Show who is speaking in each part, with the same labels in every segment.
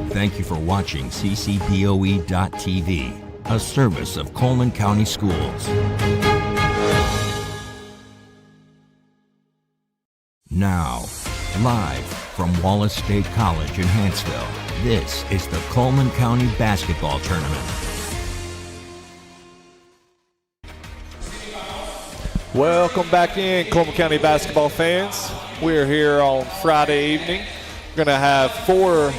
Speaker 1: Thank you for watching ccpoe.tv, a service of Cullman County Schools. Now, live from Wallace State College in Huntsville, this is the Cullman County Basketball Tournament.
Speaker 2: Welcome back in, Cullman County basketball fans. We're here on Friday evening. We're going to have 4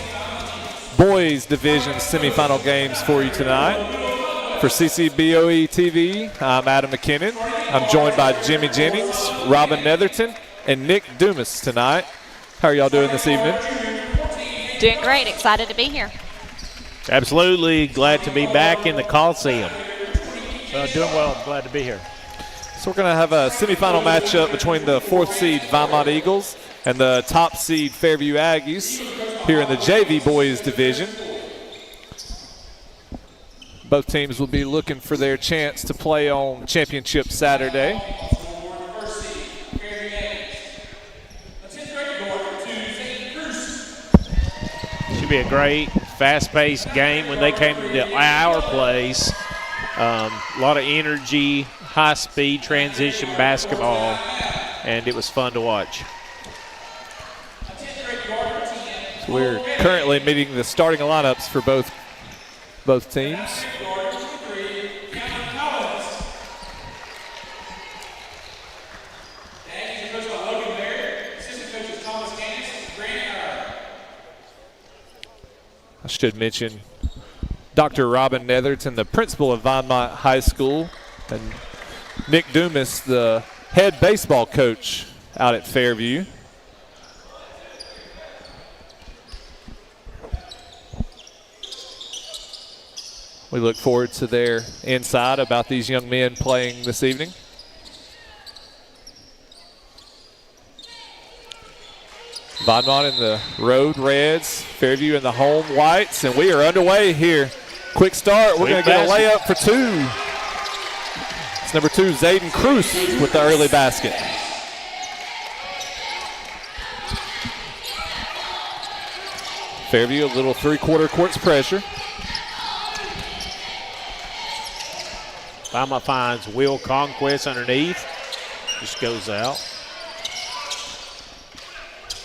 Speaker 2: boys division semifinal games for you tonight. For CCBOE TV, I'm Adam McKinnon. I'm joined by Jimmy Jennings, Robin Netherton, and Nick Dumas tonight. How are y'all doing this evening?
Speaker 3: Doing great. Excited to be here.
Speaker 4: Absolutely. Glad to be back in the Coliseum.
Speaker 5: Doing well. Glad to be here.
Speaker 2: So we're going to have a semifinal matchup between the 4th seed Vinemont Eagles and the top seed Fairview Aggies here in the JV boys division. Both teams will be looking for their chance to play on Championship Saturday.
Speaker 4: Should be a great, fast-paced game. When they came to our place, a lot of energy, high-speed transition basketball, and it was fun to watch.
Speaker 2: So we're currently meeting the starting lineups for both teams. I should mention Dr. Robin Netherton, the principal of Vinemont High School, and Nick Dumas, the head baseball coach out at Fairview. We look forward to their insight about these young men playing this evening. Vinemont in the road reds, Fairview in the home whites, and we are underway here. Quick start. We're going to get a layup for 2. It's number 2, Zayden Cruz with the early basket. Fairview, a little 3/4 courts pressure.
Speaker 4: Vinemont finds Will Conquest underneath. Just goes out.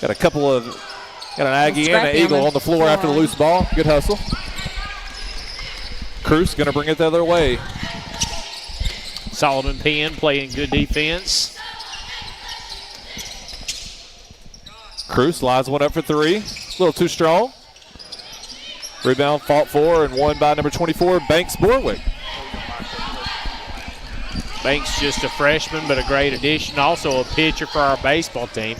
Speaker 2: Got an Aggie and an Eagle on the floor after the loose ball. Good hustle. Cruz going to bring it the other way.
Speaker 4: Solomon Penn playing good defense.
Speaker 2: Cruz lines one up for 3. A little too strong. Rebound fought for and won by number 24, Banks Borwick.
Speaker 4: Banks just a freshman, but a great addition. Also a pitcher for our baseball team.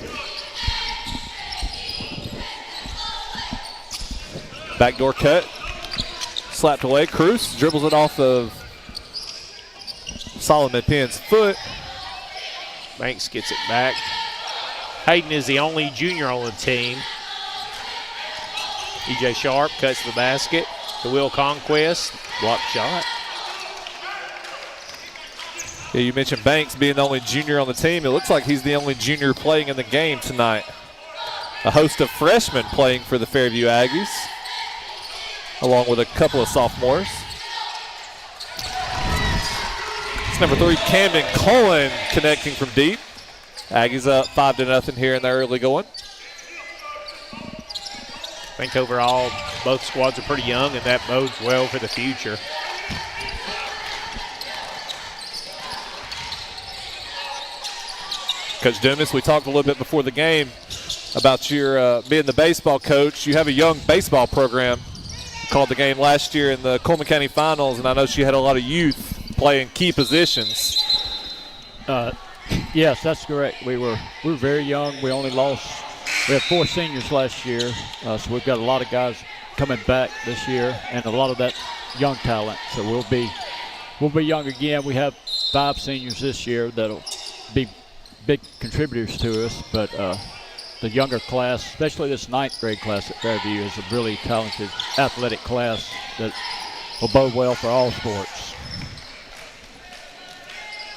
Speaker 2: Backdoor cut. Slapped away. Cruz dribbles it off of Solomon Penn's foot.
Speaker 4: Banks gets it back. Hayden is the only junior on the team. E.J. Sharp cuts the basket to Will Conquest. Block shot.
Speaker 2: Yeah, you mentioned Banks being the only junior on the team. It looks like he's the only junior playing in the game tonight. A host of freshmen playing for the Fairview Aggies, along with a couple of sophomores. It's number 3, Camden Cullen connecting from deep. Aggies up 5-0 here in the early going.
Speaker 4: I think overall both squads are pretty young, and that bodes well for the future.
Speaker 2: Coach Dumas, we talked a little bit before the game about your being the baseball coach. You have a young baseball program. You called the game last year in the Cullman County Finals, and I know she had a lot of youth playing key positions.
Speaker 5: Yes, that's correct. We were very young. We had 4 seniors last year, so we've got a lot of guys coming back this year, and a lot of that young talent. So we'll be young again. We have 5 seniors this year that'll be big contributors to us, but the younger class, especially this 9th grade class at Fairview, is a really talented athletic class that will bode well for all sports.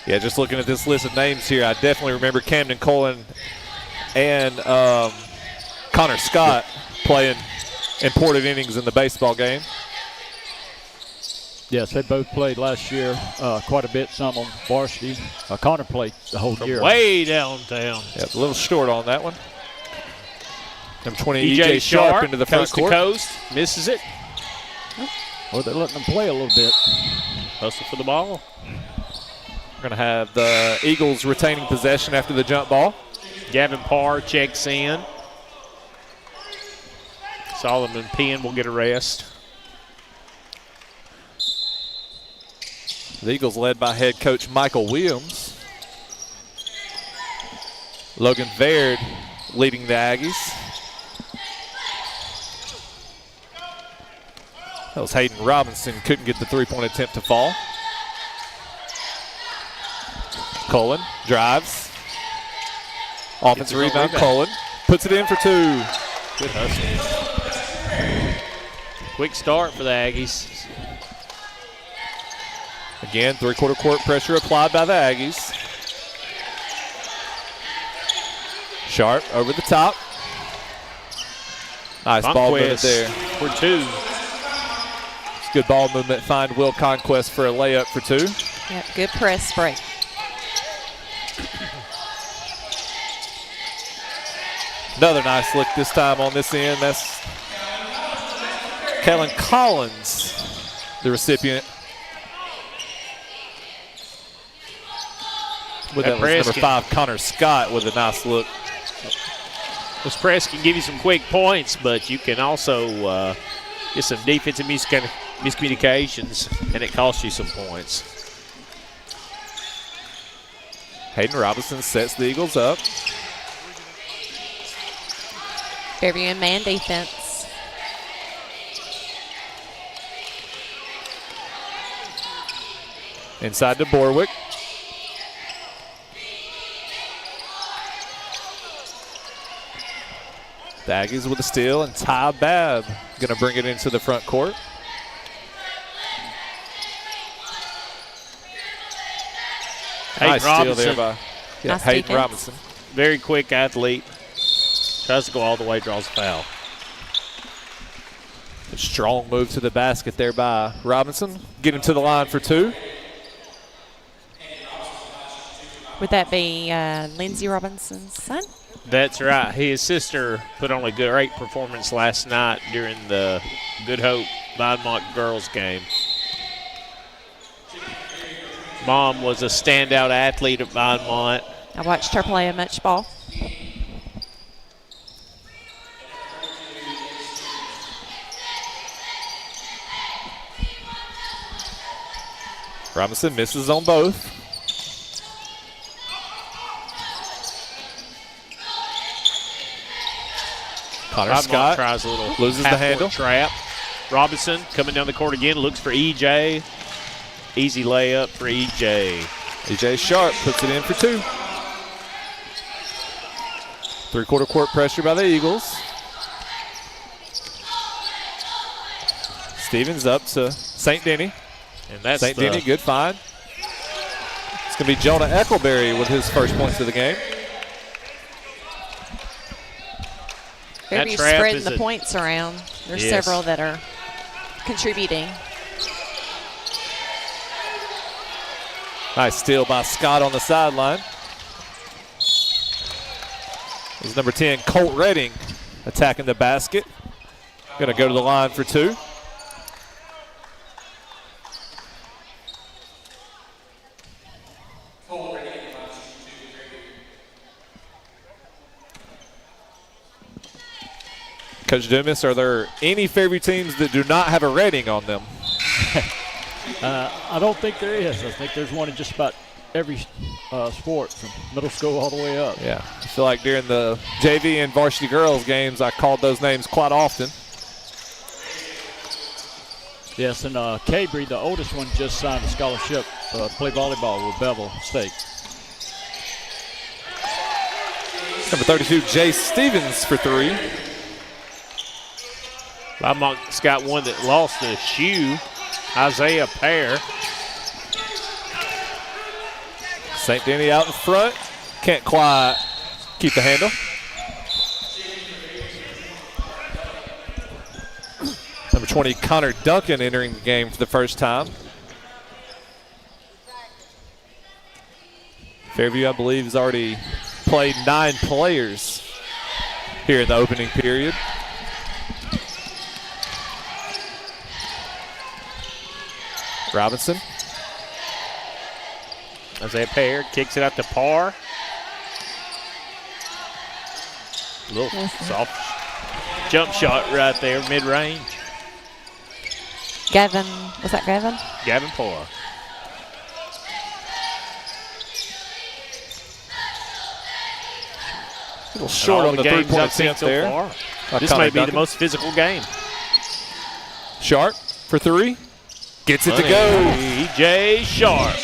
Speaker 2: Yeah, just looking at this list of names here, I definitely remember Camden Cullen and Connor Scott playing important innings in the baseball game.
Speaker 5: Yes, they both played last year quite a bit, some on varsity. Connor played the whole year.
Speaker 4: Way downtown.
Speaker 2: Yep, a little short on that one. Number 20,
Speaker 4: E.J.
Speaker 2: Sharp into the front
Speaker 4: coast
Speaker 2: court.
Speaker 4: to coast, misses it.
Speaker 5: Well, they're letting them play a little bit.
Speaker 4: Hustle for the ball.
Speaker 2: We're going to have the Eagles retaining possession after the jump ball.
Speaker 4: Gavin Parr checks in. Solomon Penn will get a rest.
Speaker 2: The Eagles led by head coach Michael Williams. Logan Baird leading the Aggies. That was Hayden Robinson, couldn't get the three-point attempt to fall. Cullen drives. Offensive rebound, Cullen puts it in for two.
Speaker 4: Good hustle. Quick start for the Aggies.
Speaker 2: Again, three-quarter court pressure applied by the Aggies. Sharp over the top. Nice ball movement there.
Speaker 4: For two.
Speaker 2: It's good ball movement. Find Will Conquest for a layup for two.
Speaker 3: Yep, good press break.
Speaker 2: Another nice look this time on this end. That's Kellen Collins, the recipient. With that was number 5, Connor Scott, with a nice look.
Speaker 4: This press can give you some quick points, but you can also get some defensive miscommunications, and it costs you some points.
Speaker 2: Hayden Robinson sets the Eagles up.
Speaker 3: Fairview in man defense.
Speaker 2: Inside to Borwick. The Aggies with a steal, and Ty Babb going to bring it into the front court. Nice steal there by
Speaker 3: Nice
Speaker 2: Hayden
Speaker 3: defense.
Speaker 2: Robinson.
Speaker 4: Very quick athlete. Tries to go all the way, draws a foul.
Speaker 2: A strong move to the basket there by Robinson. Get him to the line for two.
Speaker 3: Would that be Lindsey Robinson's son?
Speaker 4: That's right. His sister put on a great performance last night during the Good Hope Vinemont girls game. Mom was a standout athlete at Vinemont.
Speaker 3: I watched her play a much ball.
Speaker 2: Robinson misses on both. Connor
Speaker 4: Vinemont
Speaker 2: Scott
Speaker 4: tries a little
Speaker 2: loses the handle.
Speaker 4: Trap. Robinson coming down the court again, looks for EJ. Easy layup for EJ.
Speaker 2: EJ Sharp puts it in for two. Three-quarter court pressure by the Eagles. Stevens up to St. Denny.
Speaker 4: And that's
Speaker 2: St. Denny, good find. It's going to be Jonah Eccleberry with his first points of the game.
Speaker 3: Fairview
Speaker 4: trap
Speaker 3: spreading
Speaker 4: is
Speaker 3: the
Speaker 4: a-
Speaker 3: points around. There's
Speaker 4: Yes.
Speaker 3: several that are contributing.
Speaker 2: Nice steal by Scott on the sideline. This is number 10, Colt Redding, attacking the basket. Going to go to the line for two. Coach Dumas, are there any Fairview teams that do not have a rating on them?
Speaker 5: I don't think there is. I think there's one in just about every sport, from middle school all the way up.
Speaker 2: Yeah, I feel like during the JV and varsity girls games, I called those names quite often.
Speaker 5: Yes, and Cabry, the oldest one, just signed a scholarship to play volleyball with Bevel State.
Speaker 2: Number 32, Jay Stevens for three.
Speaker 4: Vinemont's got one that lost a shoe. Isaiah Pear.
Speaker 2: St. Denny out in front. Can't quite keep the handle. 20, Connor Duncan entering the game for the first time. Fairview, I believe, has already played 9 players here in the opening period. Robinson.
Speaker 4: Isaiah Pear kicks it out to Parr. Little soft jump shot right there, mid-range.
Speaker 3: Gavin, was that Gavin?
Speaker 4: Gavin Parr.
Speaker 2: A little short on the three-point attempt there.
Speaker 4: This may be the most physical game.
Speaker 2: Sharp for 3. Gets it to go.
Speaker 4: E.J. Sharp.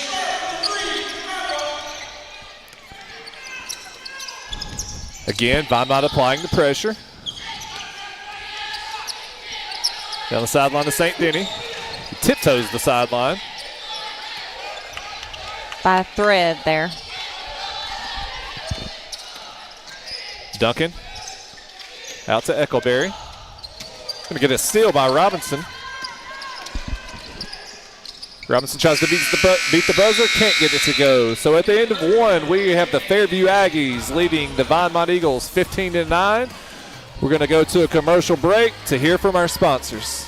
Speaker 2: Again, Vinemont applying the pressure. Down the sideline to St. Denis. He tiptoes the sideline.
Speaker 3: By a thread there.
Speaker 2: Duncan out to Eckleberry. Going to get a steal by Robinson. Robinson tries to beat the buzzer, can't get it to go. So at the end of 1, we have the Fairview Aggies leading the Vinemont Eagles 15-9. We're going to go to a commercial break to hear from our sponsors.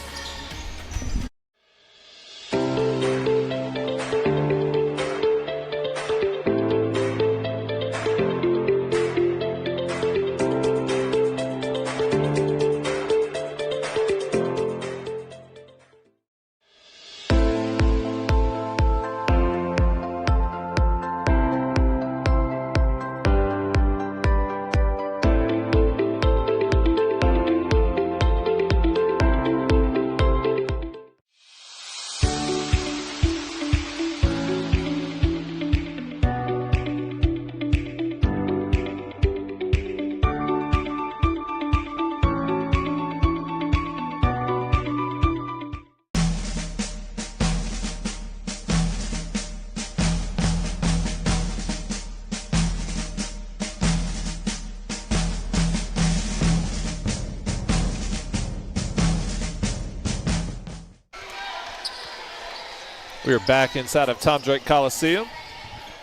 Speaker 2: We are back inside of Tom Drake Coliseum.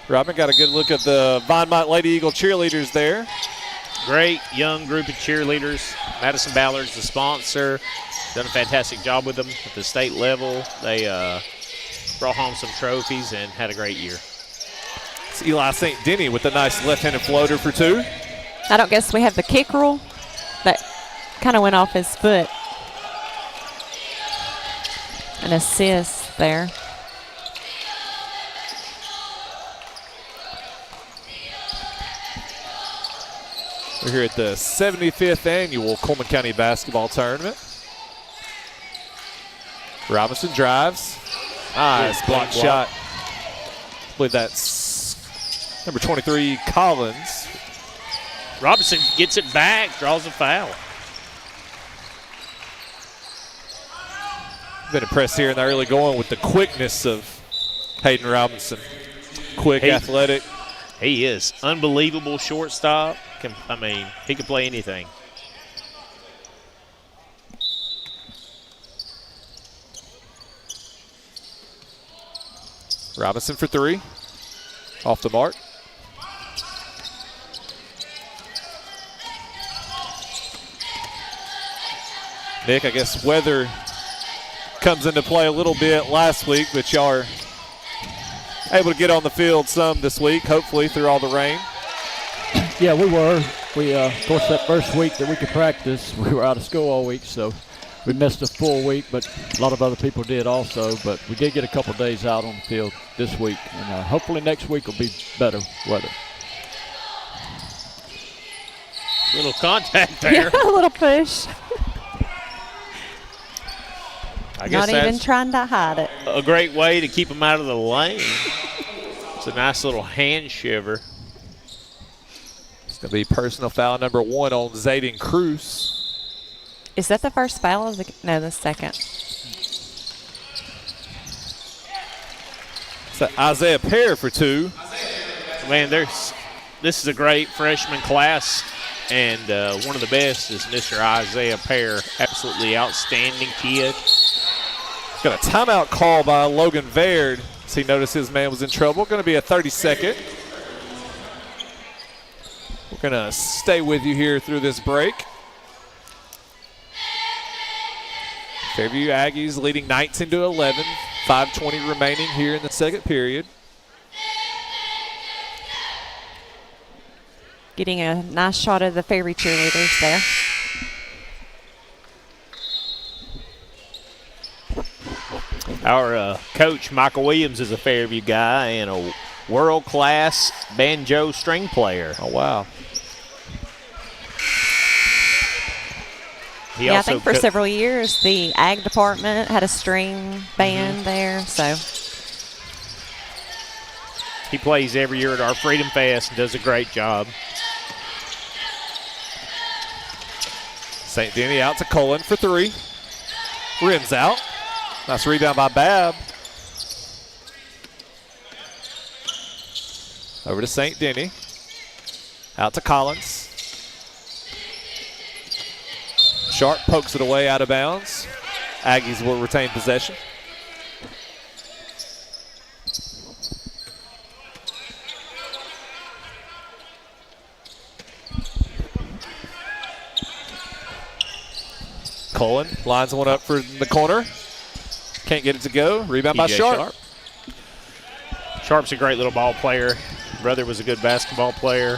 Speaker 2: Robin got a good look at the Vinemont Lady Eagle cheerleaders there.
Speaker 4: Great young group of cheerleaders. Madison Ballard's the sponsor. Done a fantastic job with them at the state level. They brought home some trophies and had a great year.
Speaker 2: It's Eli St. Denis with a nice left-handed floater for 2.
Speaker 3: I don't guess we have the kick rule. That kind of went off his foot. An assist there.
Speaker 2: We're here at the 75th annual Cullman County Basketball Tournament. Robinson drives. Nice block shot. I believe that's number 23, Collins.
Speaker 4: Robinson gets it back, draws a foul.
Speaker 2: Been impressed here in the early going with the quickness of Hayden Robinson. Quick, athletic.
Speaker 4: He is. Unbelievable shortstop. He can play anything.
Speaker 2: Robinson for 3. Off the mark. Nick, I guess weather comes into play a little bit last week, but y'all are able to get on the field some this week, hopefully, through all the rain.
Speaker 5: Yeah, we were. Of course, that first week that we could practice, we were out of school all week, so we missed a full week, but a lot of other people did also. But we did get a couple days out on the field this week, and hopefully next week will be better weather.
Speaker 4: Little contact there.
Speaker 3: Yeah, a little push.
Speaker 4: I guess
Speaker 3: Not even
Speaker 4: that's
Speaker 3: trying to hide it.
Speaker 4: a great way to keep them out of the lane. It's a nice little hand shiver.
Speaker 2: It's going to be personal foul number 1 on Zayden Cruz.
Speaker 3: Is that the first foul? No, the second.
Speaker 2: So Isaiah Pear for 2.
Speaker 4: Man, there's this is a great freshman class, and one of the best is Mr. Isaiah Pear. Absolutely outstanding kid.
Speaker 2: Got a timeout call by Logan Baird as he noticed his man was in trouble. Going to be a 30-second. We're going to stay with you here through this break. Fairview Aggies leading 19-11. 5:20 remaining here in the second period.
Speaker 3: Getting a nice shot of the Fairview cheerleaders there.
Speaker 4: Our coach, Michael Williams, is a Fairview guy and a world-class banjo string player.
Speaker 2: Oh, wow.
Speaker 3: I think for several years the ag department had a string band there, so.
Speaker 4: He plays every year at our Freedom Fest and does a great job.
Speaker 2: St. Denny out to Cullen for three. Rims out. Nice rebound by Babb. Over to St. Denny. Out to Collins. Sharp pokes it away out of bounds. Aggies will retain possession. Cullen lines one up for the corner. Can't get it to go. Rebound by Sharp.
Speaker 4: Sharp's a great little ball player. Brother was a good basketball player.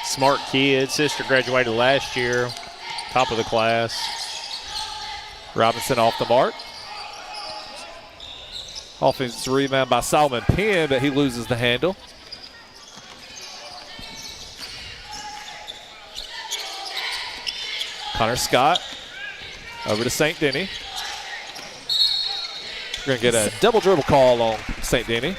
Speaker 4: Smart kid. Sister graduated last year. Top of the class.
Speaker 2: Robinson off the mark. Offensive rebound by Solomon Penn, but he loses the handle. Connor Scott over to St. Denny. We're going to get a double dribble call on St. Denny.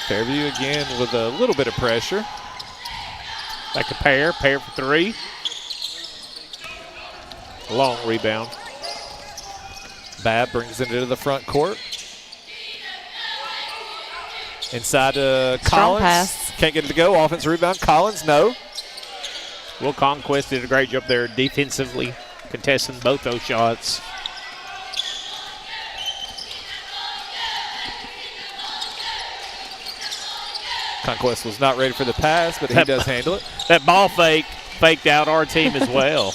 Speaker 2: Fairview again with a little bit of pressure.
Speaker 4: Back to Pear for three. A long rebound.
Speaker 2: Babb brings it into the front court. Inside to Collins.
Speaker 3: Pass.
Speaker 2: Can't get it to go. Offensive rebound. Collins, no.
Speaker 4: Will Conquest did a great job there defensively, contesting both those shots.
Speaker 2: Conquest was not ready for the pass, but he does handle it.
Speaker 4: That ball faked out our team as well.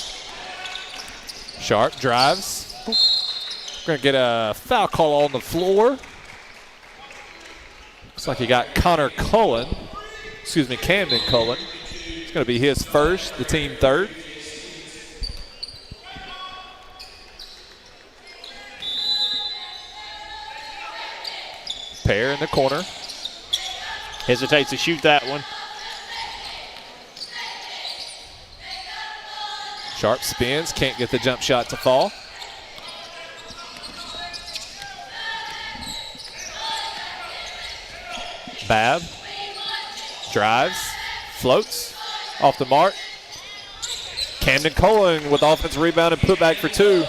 Speaker 2: Sharp drives. We're going to get a foul call on the floor. Looks like he got Camden Cullen. It's going to be his first, the team third. Pear in the corner.
Speaker 4: Hesitates to shoot that one.
Speaker 2: Sharp spins, can't get the jump shot to fall. Babb drives, floats, off the mark. Camden Cullen with offensive rebound and put back for two.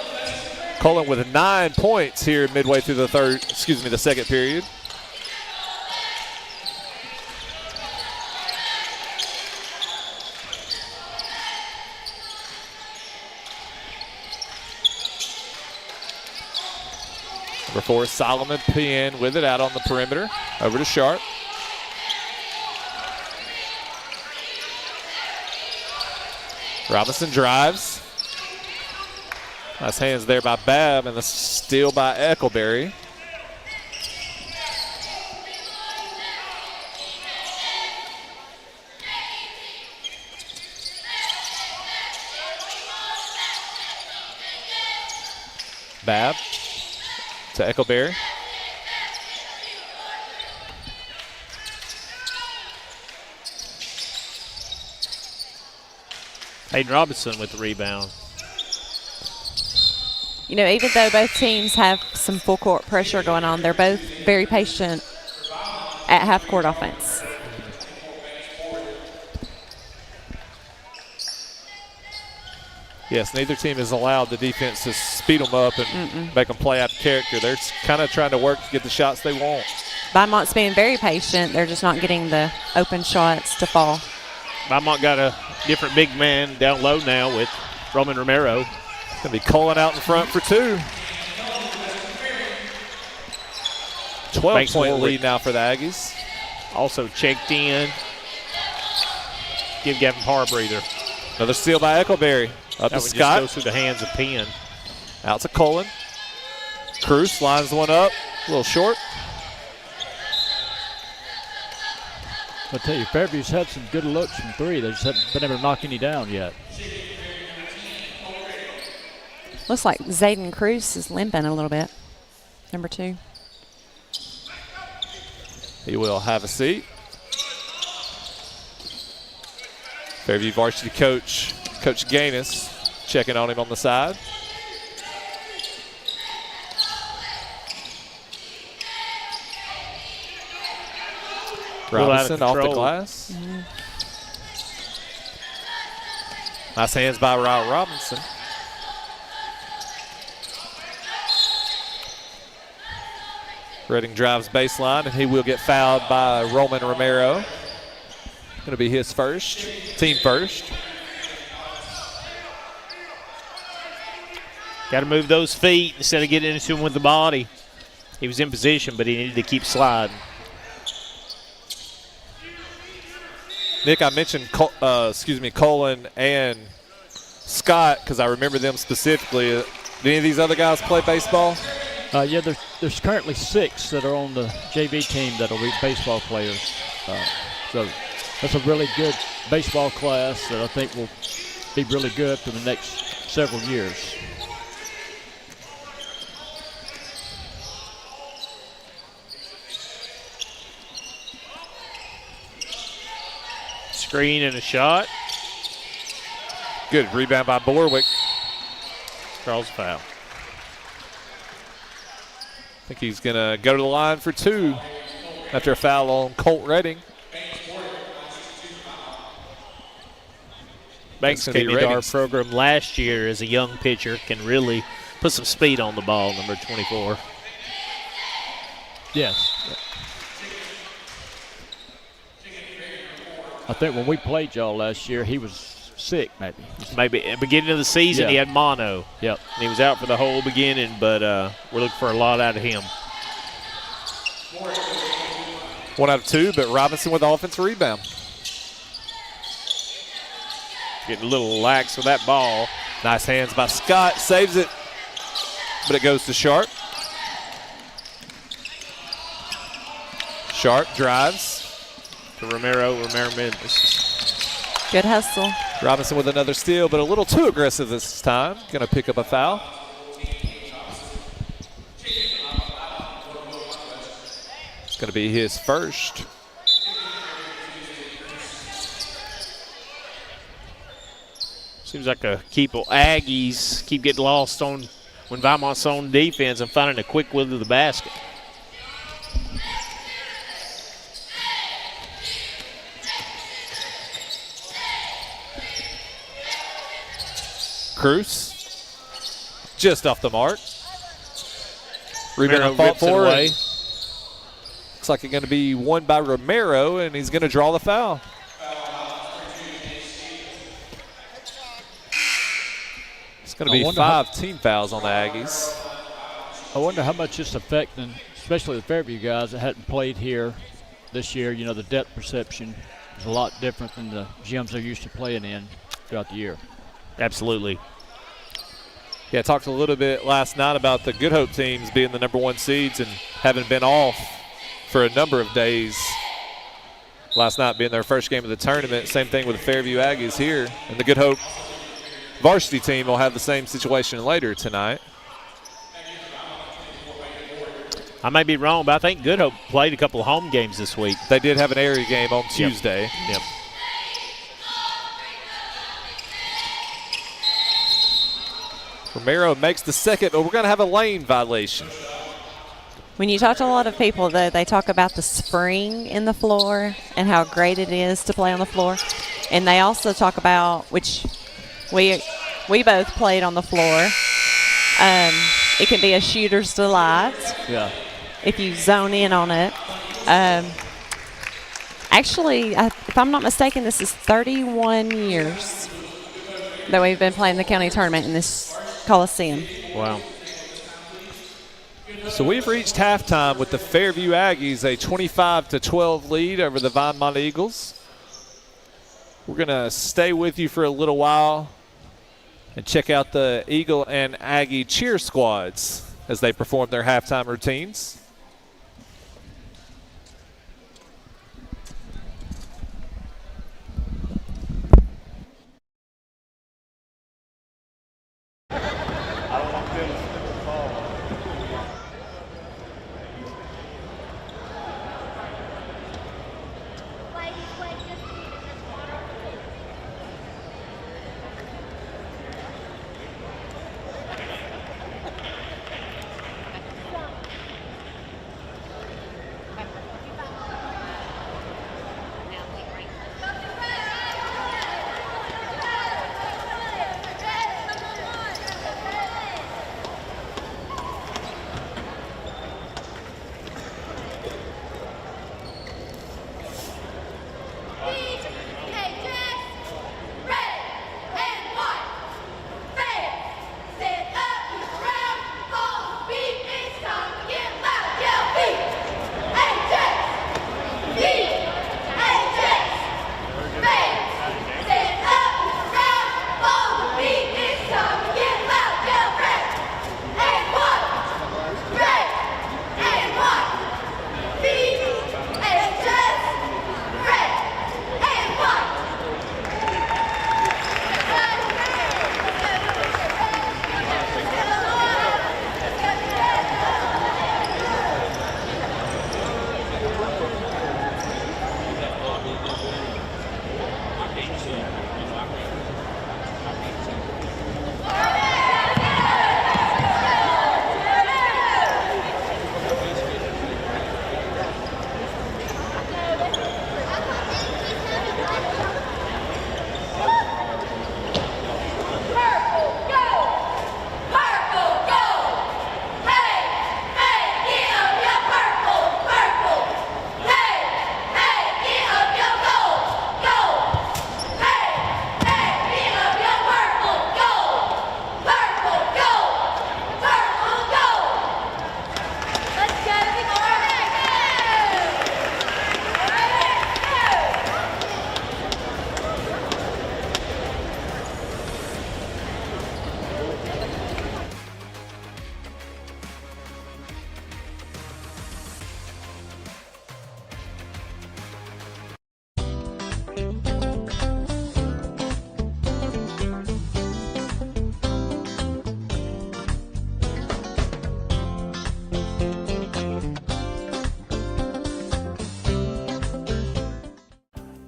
Speaker 2: Cullen with 9 points here midway through the second period. Number 4, Solomon Penn with it out on the perimeter. Over to Sharp. Robinson drives. Nice hands there by Babb, and the steal by Eckleberry. Babb to Eckleberry.
Speaker 4: Hayden Robinson with the rebound.
Speaker 3: You know, even though both teams have some full court pressure going on, they're both very patient at half court offense.
Speaker 2: Yes, neither team has allowed the defense to speed them up and make them play out of character. They're kind of trying to work to get the shots they want.
Speaker 3: Vinemont's being very patient. They're just not getting the open shots to fall.
Speaker 4: Vinemont got a different big man down low now with Roman Romero.
Speaker 2: It's going to be Cullman out in front for 2. 12-point lead now for the Aggies.
Speaker 4: Also checked in. Give Gavin Parr a breather.
Speaker 2: Another steal by Eckleberry. Up
Speaker 4: That
Speaker 2: to
Speaker 4: one
Speaker 2: Scott.
Speaker 4: just goes through the hands of Penn.
Speaker 2: Out to Cullman. Cruz lines one up. A little short.
Speaker 5: I'll tell you, Fairview's had some good looks from 3. They just haven't been able to knock any down yet.
Speaker 3: Looks like Zayden Cruz is limping a little bit. Number 2.
Speaker 2: He will have a seat. Fairview varsity coach, Coach Gaines, checking on him on the side. Robinson off the glass. Nice hands by Ryle Robinson. Redding drives baseline, and he will get fouled by Roman Romero. Going to be his first, team first.
Speaker 4: Got to move those feet instead of getting into him with the body. He was in position, but he needed to keep sliding.
Speaker 2: Nick, I mentioned Cullman and Scott because I remember them specifically. Do any of these other guys play baseball?
Speaker 5: Yeah, there's currently 6 that are on the JV team that will be baseball players. So that's a really good baseball class that I think will be really good for the next several years.
Speaker 4: Screen and a shot.
Speaker 2: Good rebound by Borwick.
Speaker 4: Draws a foul.
Speaker 2: I think he's going to go to the line for 2 after a foul on Colt Redding.
Speaker 4: Banks came into our program last year as a young pitcher, can really put some speed on the ball, number 24.
Speaker 5: Yes. I think when we played y'all last year, he was sick, maybe.
Speaker 4: Maybe at the beginning of the season, he had mono.
Speaker 5: Yep.
Speaker 4: And he was out for the whole beginning, but we're looking for a lot out of him.
Speaker 2: 1 out of 2, but Robinson with the offensive rebound.
Speaker 4: Getting a little lax with that ball.
Speaker 2: Nice hands by Scott, saves it, but it goes to Sharp. Sharp drives.
Speaker 4: To Romero Mendes.
Speaker 3: Good hustle.
Speaker 2: Robinson with another steal, but a little too aggressive this time. Going to pick up a foul. It's going to be his first.
Speaker 4: Seems like Aggies keep getting lost on when Vinemont's on defense and finding a quick way to the basket.
Speaker 2: Cruz, just off the mark. Rebound fought for. Looks like it's going to be won by Romero, and he's going to draw the foul. It's going to be 5 team fouls on the Aggies.
Speaker 5: I wonder how much it's affecting, especially the Fairview guys that hadn't played here this year. You know, the depth perception is a lot different than the gyms they're used to playing in throughout the year.
Speaker 4: Absolutely.
Speaker 2: Yeah, I talked a little bit last night about the Good Hope teams being the number 1 seeds and having been off for a number of days. Last night being their first game of the tournament. Same thing with the Fairview Aggies here. And the Good Hope varsity team will have the same situation later tonight.
Speaker 4: I may be wrong, but I think Good Hope played a couple of home games this week.
Speaker 2: They did have an area game on Tuesday.
Speaker 4: Yep.
Speaker 2: Romero makes the second, but we're going to have a lane violation.
Speaker 3: When you talk to a lot of people, though, they talk about the spring in the floor and how great it is to play on the floor. And they also talk about, which we We both played on the floor. It can be a shooter's delight.
Speaker 5: Yeah.
Speaker 3: If you zone in on it. Actually, if I'm not mistaken, this is 31 years that we've been playing the county tournament in this Coliseum.
Speaker 4: Wow.
Speaker 2: So we've reached halftime with the Fairview Aggies, a 25-12 lead over the Vinemont Eagles. We're going to stay with you for a little while and check out the Eagle and Aggie cheer squads as they perform their halftime routines.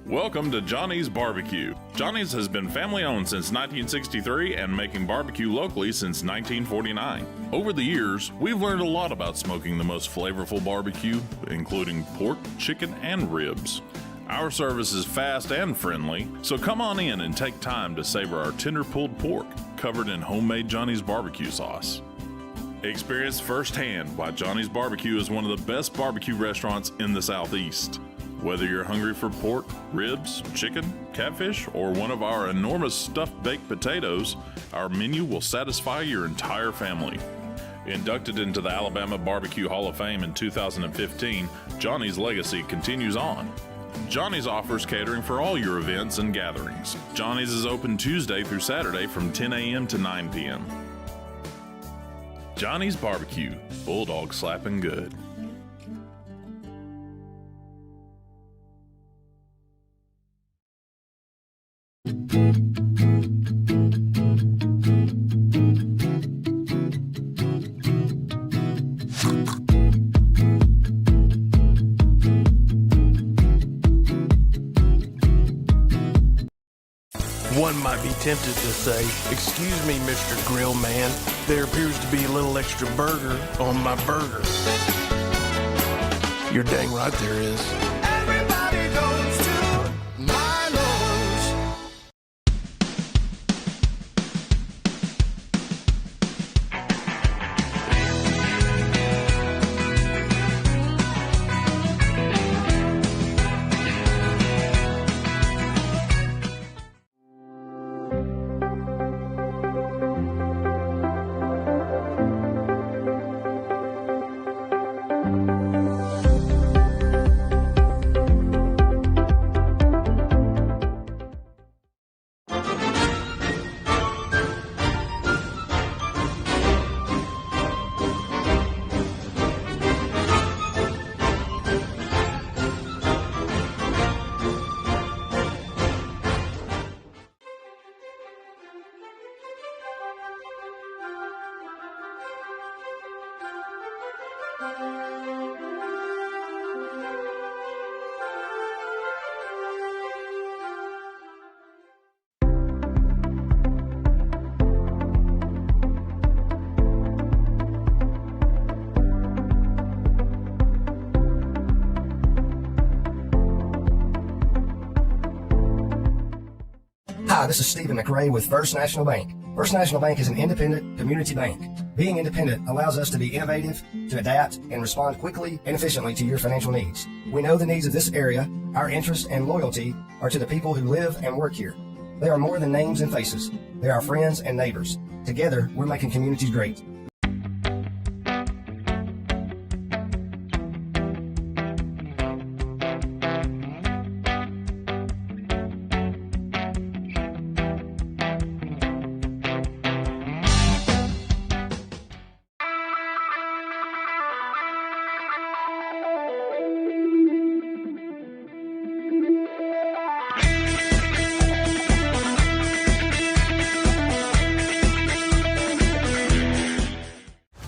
Speaker 6: Welcome to Johnny's Barbecue. Johnny's has been family owned since 1963 and making barbecue locally since 1949. Over the years, we've learned a lot about smoking the most flavorful barbecue, including pork, chicken, and ribs. Our service is fast and friendly, so come on in and take time to savor our tender pulled pork covered in homemade Johnny's barbecue sauce. Experience firsthand why Johnny's Barbecue is one of the best barbecue restaurants in the Southeast. Whether you're hungry for pork, ribs, chicken, catfish, or one of our enormous stuffed baked potatoes, our menu will satisfy your entire family. Inducted into the Alabama Barbecue Hall of Fame in 2015, Johnny's legacy continues on. Johnny's offers catering for all your events and gatherings. Johnny's is open Tuesday through Saturday from 10 a.m. to 9 p.m. Johnny's Barbecue, bulldog slapping good.
Speaker 7: One might be tempted to say, "Excuse me, Mr. Grill Man, there appears to be a little extra burger on my burger." You're dang right there is. Everybody goes to Milo's.
Speaker 8: Hi, this is Stephen McRae with First National Bank. First National Bank is an independent community bank. Being independent allows us to be innovative, to adapt, and respond quickly and efficiently to your financial needs. We know the needs of this area. Our interest and loyalty are to the people who live and work here. They are more than names and faces. They are friends and neighbors. Together, we're making communities great.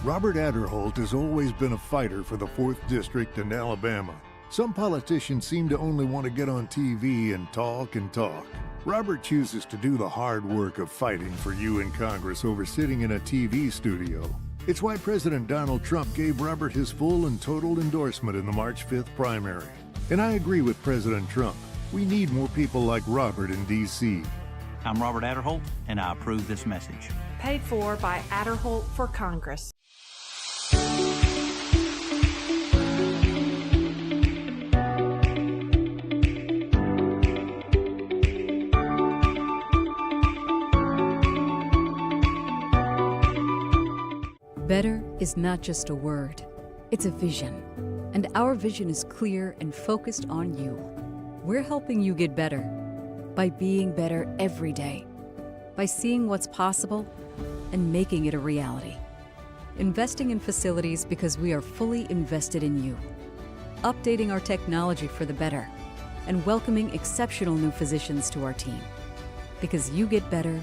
Speaker 9: Robert Adderholt has always been a fighter for the 4th District in Alabama. Some politicians seem to only want to get on TV and talk and talk. Robert chooses to do the hard work of fighting for you in Congress over sitting in a TV studio. It's why President Donald Trump gave Robert his full and total endorsement in the March 5th primary. And I agree with President Trump. We need more people like Robert in D.C.
Speaker 10: I'm Robert Adderholt, and I approve this message.
Speaker 11: Paid for by Adderholt for Congress.
Speaker 12: Better is not just a word, it's a vision. And our vision is clear and focused on you. We're helping you get better by being better every day, by seeing what's possible and making it a reality. Investing in facilities because we are fully invested in you. Updating our technology for the better and welcoming exceptional new physicians to our team. Because you get better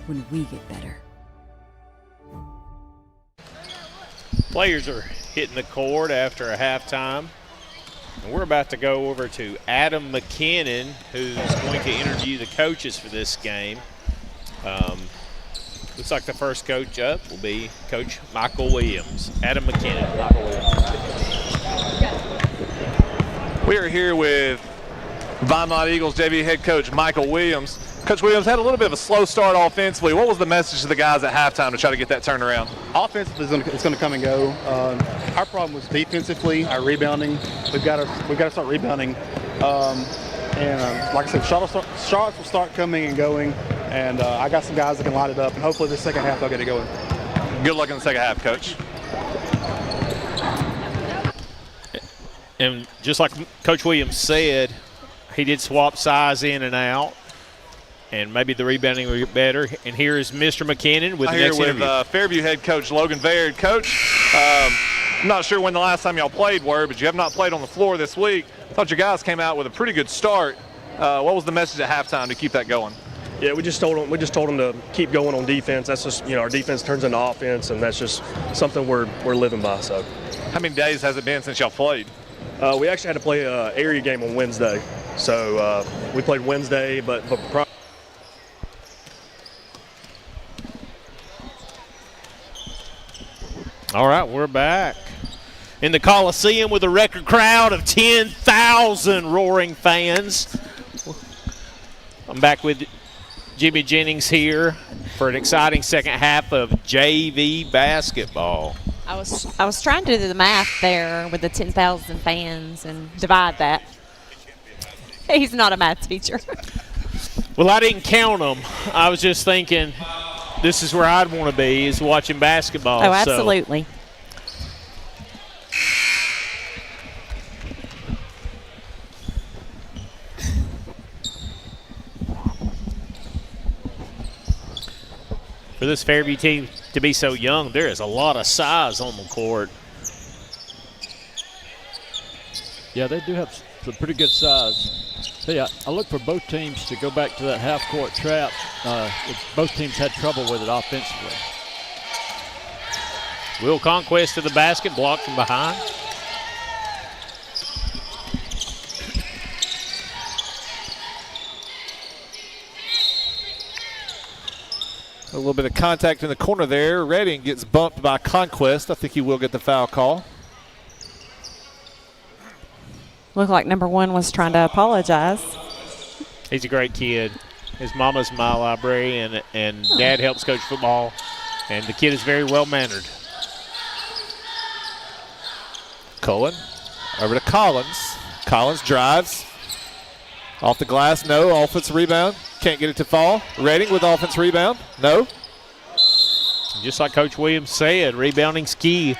Speaker 12: when we get better.
Speaker 4: Players are hitting the court after a halftime. And we're about to go over to Adam McKinnon, who's going to interview the coaches for this game. Looks like the first coach up will be Coach Michael Williams. Adam McKinnon. Michael Williams.
Speaker 2: We are here with Vinemont Eagles JV head coach Michael Williams. Coach Williams had a little bit of a slow start offensively. What was the message to the guys at halftime to try to get that turned around?
Speaker 13: Offensively, it's going to come and go. Our problem was defensively, our rebounding. We've got to start rebounding. Like I said, shots will start coming and going. And I got some guys that can light it up. And hopefully the second half they'll get it going.
Speaker 2: Good luck in the second half, Coach.
Speaker 4: And just like Coach Williams said, he did swap size in and out. And maybe the rebounding will get better. And here is Mr. McKinnon with the next interview.
Speaker 2: With Fairview head coach Logan Baird. Coach, I'm not sure when the last time y'all played were, but you have not played on the floor this week. I thought your guys came out with a pretty good start. What was the message at halftime to keep that going?
Speaker 14: Yeah, we just told them to keep going on defense. That's just, our defense turns into offense, and that's just something we're living by. So,
Speaker 2: how many days has it been since y'all played?
Speaker 14: We actually had to play an area game on Wednesday. So we played Wednesday, but
Speaker 4: all right, we're back in the Coliseum with a record crowd of 10,000 roaring fans. I'm back with Jimmy Jennings here for an exciting second half of JV basketball.
Speaker 3: I was trying to do the math there with the 10,000 fans and divide that. He's not a math teacher.
Speaker 4: Well, I didn't count them. I was just thinking this is where I'd want to be, is watching basketball.
Speaker 3: Oh, absolutely.
Speaker 4: For this Fairview team to be so young, there is a lot of size on the court.
Speaker 5: Yeah, they do have some pretty good size. But yeah, I look for both teams to go back to that half-court trap. Both teams had trouble with it offensively.
Speaker 4: Will Conquest to the basket, blocked from behind.
Speaker 2: A little bit of contact in the corner there. Redding gets bumped by Conquest. I think he will get the foul call.
Speaker 3: Looked like number one was trying to apologize.
Speaker 4: He's a great kid. His mama's my librarian, and Dad helps coach football, and the kid is very well-mannered.
Speaker 2: Cullen over to Collins. Collins drives. Off the glass, no. Offensive rebound. Can't get it to fall. Redding with offense rebound. No.
Speaker 4: Just like Coach Williams said, rebounding's key.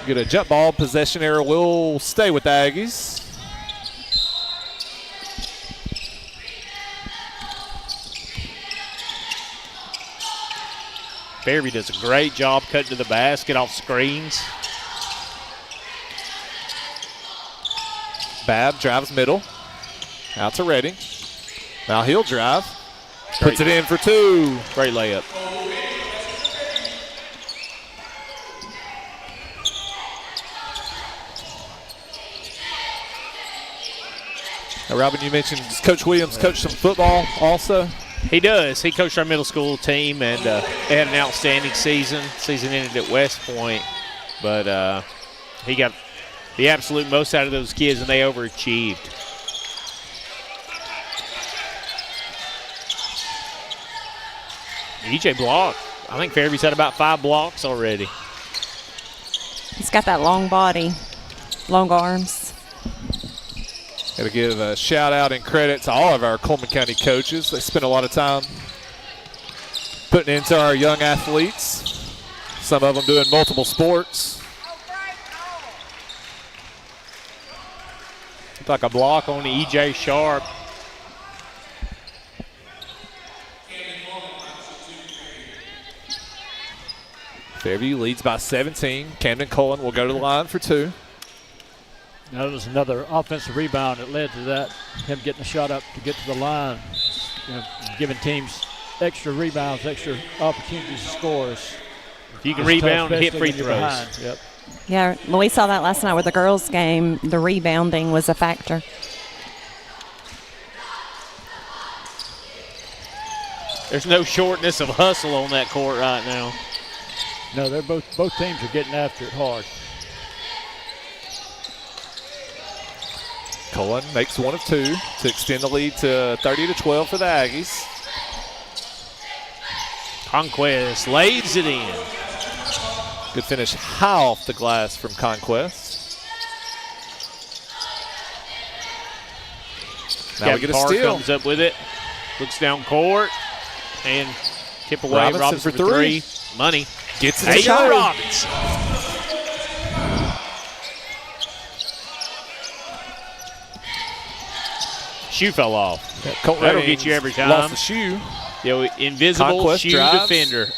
Speaker 2: Get a jump ball. Possession error will stay with the Aggies.
Speaker 4: Fairview does a great job cutting to the basket off screens.
Speaker 2: Babb drives middle. Out to Redding. Now he'll drive. Puts it in for two.
Speaker 4: Great layup.
Speaker 2: Now, Robin, you mentioned Coach Williams coached some football also.
Speaker 4: He does. He coached our middle school team, and they had an outstanding season. Season ended at West Point, but he got the absolute most out of those kids, and they overachieved. EJ block. I think Fairview's had about 5 blocks already.
Speaker 3: He's got that long body, long arms.
Speaker 2: Got to give a shout out and credit to all of our Cullman County coaches. They spend a lot of time putting into our young athletes. Some of them doing multiple sports.
Speaker 4: It's like a block on EJ Sharp.
Speaker 2: Fairview leads by 17. Camden Cullen will go to the line for 2.
Speaker 5: Now, there was another offensive rebound that led to that, him getting a shot up to get to the line, giving teams extra rebounds, extra opportunities to score.
Speaker 4: If you can rebound and hit free throws.
Speaker 5: Yep.
Speaker 3: Yeah, well, we saw that last night with the girls' game. The rebounding was a factor.
Speaker 4: There's no shortness of hustle on that court right now.
Speaker 5: No, they're both teams are getting after it hard.
Speaker 2: Cullen makes 1 of 2 to extend the lead to 30-12 for the Aggies.
Speaker 4: Conquest lays it in.
Speaker 2: Good finish high off the glass from Conquest. Now we get a steal.
Speaker 4: Comes up with it, looks down court, and tip away. Robinson for 3. Money.
Speaker 2: Gets it.
Speaker 4: Hey, Robinson. Shoe fell off. That'll get you every time.
Speaker 2: Lost the shoe.
Speaker 4: Invisible
Speaker 2: Conquest
Speaker 4: shoe
Speaker 2: drives.
Speaker 4: defender.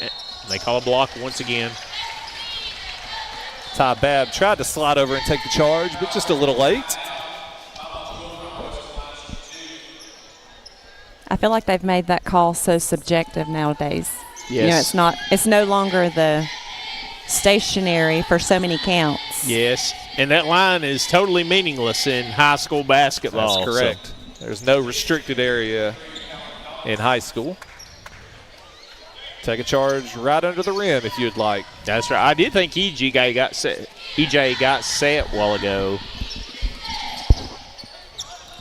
Speaker 4: They call a block once again.
Speaker 2: Ty Babb tried to slide over and take the charge, but just a little late.
Speaker 3: I feel like they've made that call so subjective nowadays.
Speaker 4: Yes.
Speaker 3: It's no longer the stationary for so many counts.
Speaker 4: Yes, and that line is totally meaningless in high school basketball.
Speaker 2: That's correct. So there's no restricted area in high school. Take a charge right under the rim if you'd like.
Speaker 4: That's right. I did think EJ got set a while ago.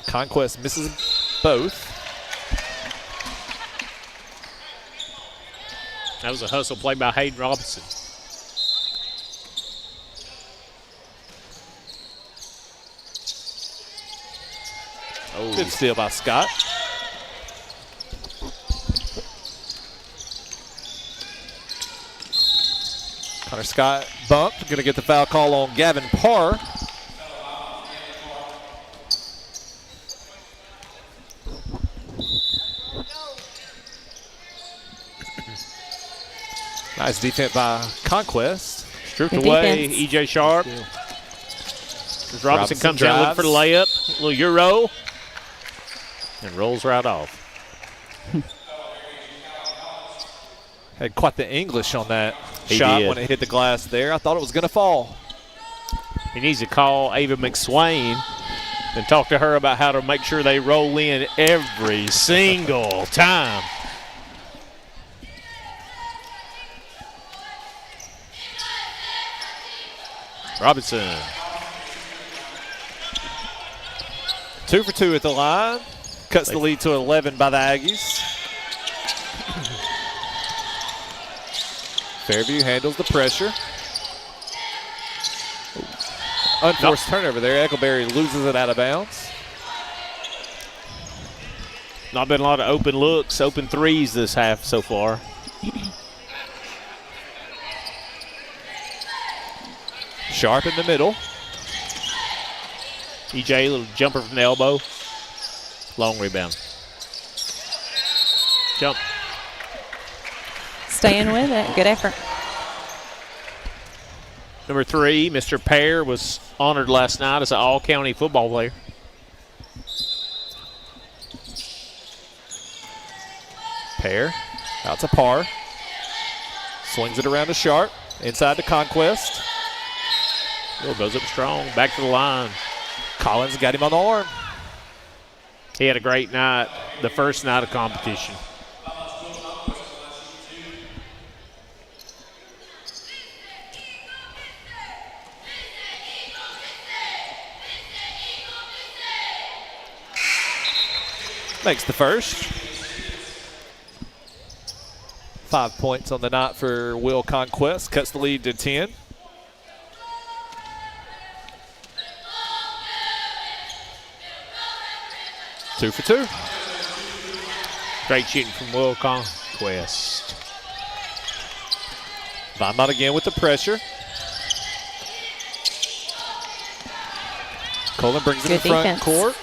Speaker 2: Conquest misses both.
Speaker 4: That was a hustle play by Hayden Robinson.
Speaker 2: Oh. Good steal by Scott. Connor Scott bumped. Going to get the foul call on Gavin Parr. Nice defense by Conquest.
Speaker 4: Stripped away, EJ Sharp. As Robinson comes down looking for the layup. A little Euro. And rolls right off.
Speaker 2: Had quite the English on that shot when it hit the glass there. I thought it was going to fall.
Speaker 4: He needs to call Ava McSwain and talk to her about how to make sure they roll in every single time. Robinson.
Speaker 2: 2 for 2 at the line. Cuts the lead to 11 by the Aggies. Fairview handles the pressure. Unforced turnover there. Eckleberry loses it out of bounds.
Speaker 4: Not been a lot of open looks, open threes this half so far.
Speaker 2: Sharp in the middle.
Speaker 4: EJ, little jumper from the elbow. Long rebound. Jump.
Speaker 3: Staying with it. Good effort.
Speaker 4: Number 3, Mr. Pear, was honored last night as an all-county football player.
Speaker 2: Pear out to Parr. Swings it around to Sharp. Inside to Conquest.
Speaker 4: Oh, goes up strong. Back to the line.
Speaker 2: Collins got him on the arm.
Speaker 4: He had a great night, the first night of competition.
Speaker 2: Makes the first. 5 points on the night for Will Conquest. Cuts the lead to 10. Two for two.
Speaker 4: Great shooting from Will Conquest.
Speaker 2: Vinemont again with the pressure. Cullman brings it in front court.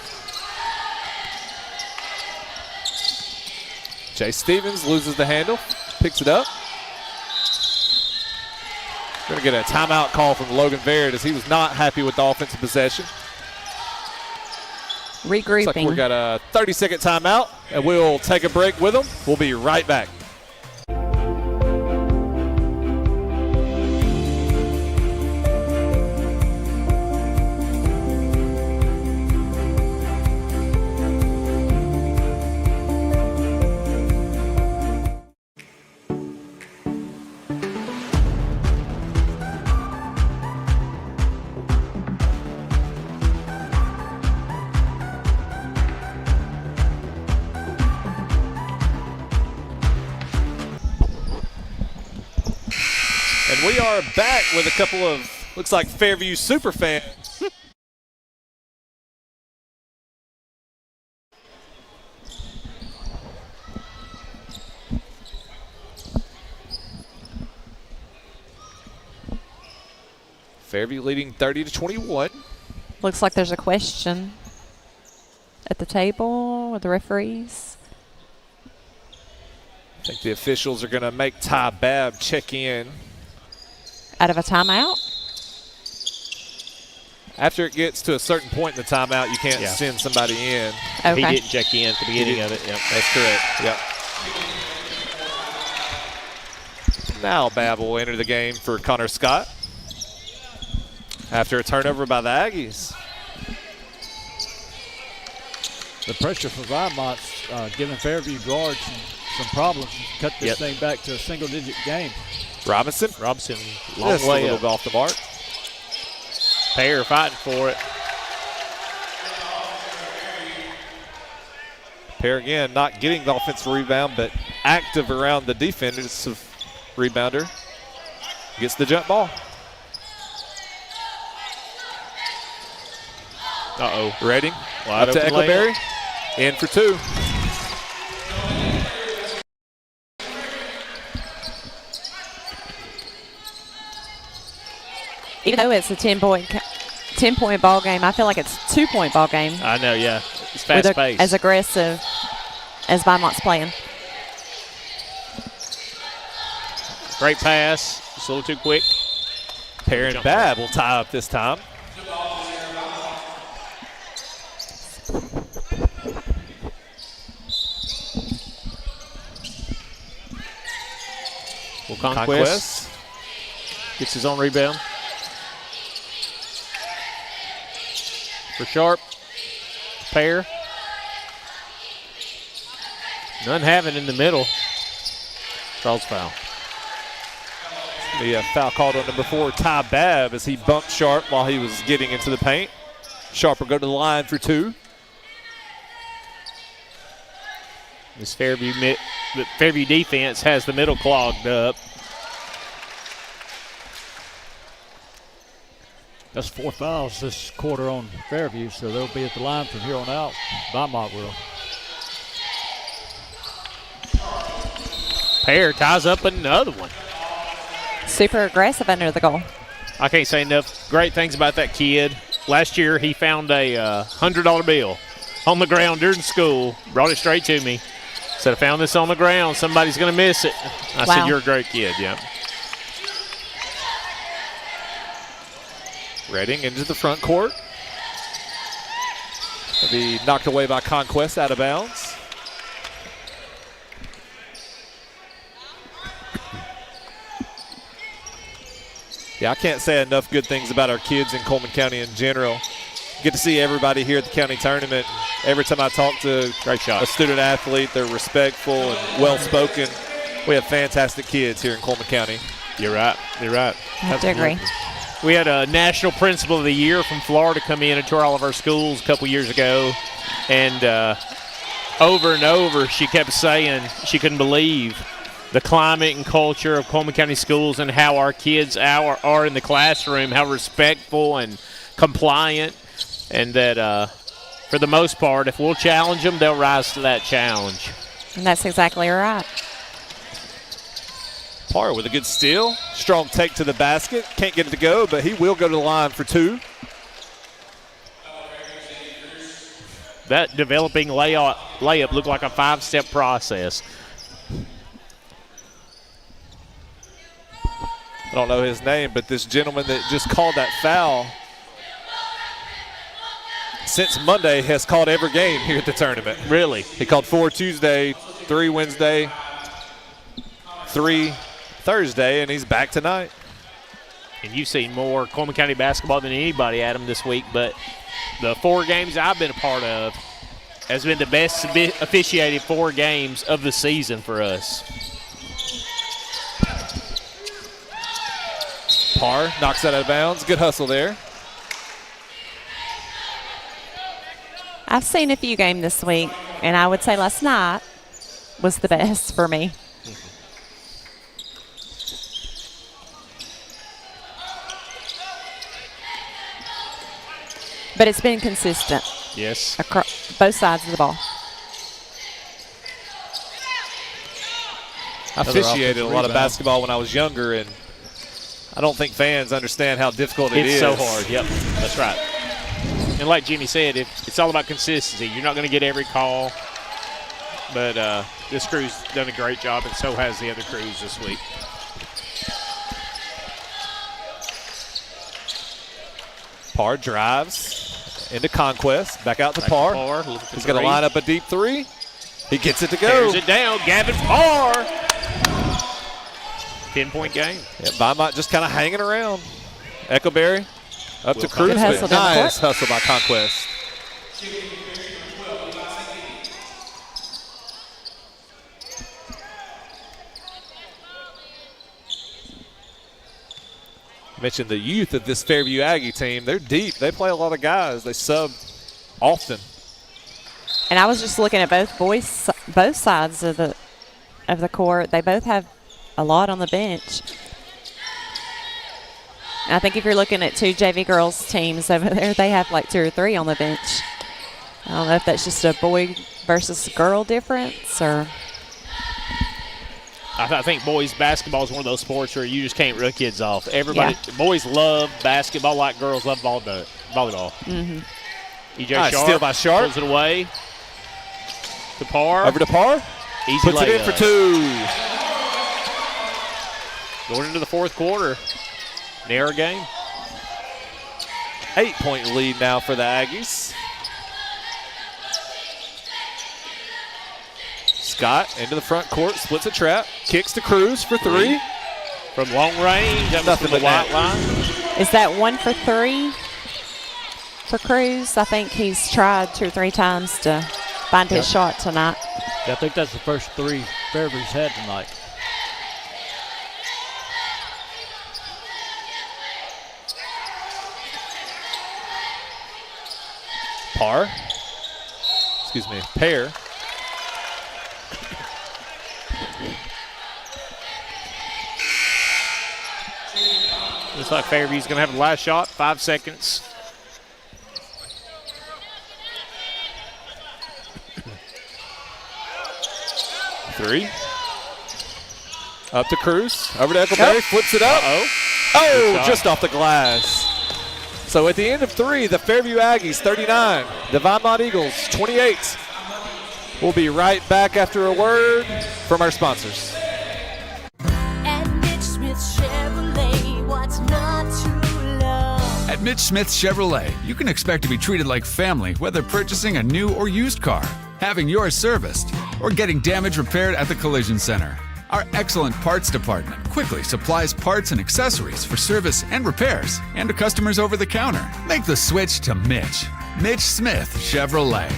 Speaker 2: Jay Stevens loses the handle, picks it up. Going to get a timeout call from Logan Baird as he was not happy with the offensive possession.
Speaker 3: Regrouping.
Speaker 2: Looks like we got a 30-second timeout, and we'll take a break with them. We'll be right back. We are back with a couple of, looks like Fairview super fans. Fairview leading 30-21.
Speaker 3: Looks like there's a question at the table with the referees.
Speaker 2: I think the officials are going to make Ty Babb check in.
Speaker 3: Out of a timeout?
Speaker 2: After it gets to a certain point in the timeout, you can't send somebody in.
Speaker 3: Okay.
Speaker 4: He didn't check in at the beginning of it. Yep.
Speaker 2: That's correct. Yep. Now Babb will enter the game for Connor Scott after a turnover by the Aggies.
Speaker 5: The pressure for Vinemont's giving Fairview guards some problems and cut this thing back to a single-digit game.
Speaker 2: Robinson,
Speaker 4: long
Speaker 2: just
Speaker 4: way
Speaker 2: a little off the mark.
Speaker 4: Pear fighting for it.
Speaker 2: Pear again not getting the offensive rebound, but active around the defensive rebounder. Gets the jump ball. Redding up to Eckleberry. In for two.
Speaker 3: Even though it's a 10-point ball game, I feel like it's a 2-point ball game.
Speaker 4: I know, yeah. It's fast-paced.
Speaker 3: As aggressive as Vinemont's playing.
Speaker 4: Great pass. Just a little too quick.
Speaker 2: Pear and Babb will tie up this time.
Speaker 4: Well, Conquest gets his own rebound. For Sharp. Pear. None having in the middle. Draws foul.
Speaker 2: The foul called on number 4, Ty Babb, as he bumped Sharp while he was getting into the paint. Sharp will go to the line for two.
Speaker 4: This Fairview defense has the middle clogged up.
Speaker 5: That's 4 fouls this quarter on Fairview, so they'll be at the line from here on out. Vinemont will.
Speaker 4: Pear ties up another one.
Speaker 3: Super aggressive under the goal.
Speaker 4: I can't say enough great things about that kid. Last year, he found a $100 bill on the ground during school, brought it straight to me. Said, I found this on the ground. Somebody's going to miss it. I said, you're a great kid, yeah.
Speaker 2: Redding into the front court. Will be knocked away by Conquest out of bounds. Yeah, I can't say enough good things about our kids in Cullman County in general. Get to see everybody here at the county tournament. Every time I talk to a student athlete, they're respectful and well-spoken. We have fantastic kids here in Cullman County.
Speaker 4: You're right. You're right.
Speaker 3: I have to agree.
Speaker 4: We had a National Principal of the Year from Florida come in and tour all of our schools a couple years ago. And over and over, she kept saying she couldn't believe the climate and culture of Cullman County schools and how our kids are in the classroom, how respectful and compliant, and that for the most part, if we'll challenge them, they'll rise to that challenge.
Speaker 3: And that's exactly right.
Speaker 2: Parr with a good steal. Strong take to the basket. Can't get it to go, but he will go to the line for 2.
Speaker 4: That developing layup looked like a 5-step process.
Speaker 2: I don't know his name, but this gentleman that just called that foul since Monday has called every game here at the tournament.
Speaker 4: Really?
Speaker 2: He called 4 Tuesday, 3 Wednesday, 3 Thursday, and he's back tonight.
Speaker 4: And you've seen more Cullman County basketball than anybody, Adam, this week, but the 4 games I've been a part of has been the best officiated 4 games of the season for us.
Speaker 2: Parr knocks that out of bounds. Good hustle there.
Speaker 3: I've seen a few games this week, and I would say last night was the best for me. But it's been consistent.
Speaker 4: Yes.
Speaker 3: Across both sides of the ball.
Speaker 2: I officiated a lot of basketball when I was younger, and I don't think fans understand how difficult it is.
Speaker 4: It's so hard, yep, that's right. And like Jimmy said, it's all about consistency. You're not going to get every call, but this crew's done a great job, and so has the other crews this week.
Speaker 2: Parr drives into Conquest, back out to Parr. He's going to line up a deep 3. He gets it to go.
Speaker 4: Tears it down, Gavin Parr. 10-point game.
Speaker 2: Yeah, Vinemont just kind of hanging around. Echoberry up to Cruz.
Speaker 3: Nice
Speaker 2: hustle by Conquest. Mentioned the youth of this Fairview Aggie team. They're deep. They play a lot of guys. They sub often.
Speaker 3: And I was just looking at both sides of the court. They both have a lot on the bench. And I think if you're looking at 2 JV girls teams over there, they have like 2 or 3 on the bench. I don't know if that's just a boy versus girl difference or.
Speaker 4: I think boys basketball is one of those sports where you just can't rip kids off. Boys love basketball like girls love volleyball.
Speaker 3: Mm-hmm.
Speaker 4: EJ Sharp
Speaker 2: steal by Sharp.
Speaker 4: pulls it away to Parr.
Speaker 2: Over to Parr.
Speaker 4: Easy
Speaker 2: Puts
Speaker 4: layup.
Speaker 2: it in for 2.
Speaker 4: Going into the 4th quarter. Narrow game.
Speaker 2: 8-point lead now for the Aggies. Scott into the front court, splits a trap, kicks to Cruz for 3.
Speaker 4: From long range, that was from the white line.
Speaker 3: Is that 1 for 3 for Cruz? I think he's tried 2 or 3 times to find his shot tonight.
Speaker 5: Yeah, I think that's the first 3 Fairview's had tonight.
Speaker 2: Pear
Speaker 4: Looks like Fairview's going to have the last shot. 5 seconds.
Speaker 2: Three. Up to Cruz. Over to Eckleberry. Flips it up. Oh, just off the glass. So at the end of 3, the Fairview Aggies 39, the Vinemont Eagles 28. We'll be right back after a word from our sponsors.
Speaker 15: At Mitch Smith Chevrolet, what's not to love?
Speaker 16: At Mitch Smith Chevrolet, you can expect to be treated like family, whether purchasing a new or used car, having yours serviced, or getting damage repaired at the Collision Center. Our excellent parts department quickly supplies parts and accessories for service and repairs, and to customers over the counter. Make the switch to Mitch. Mitch Smith Chevrolet.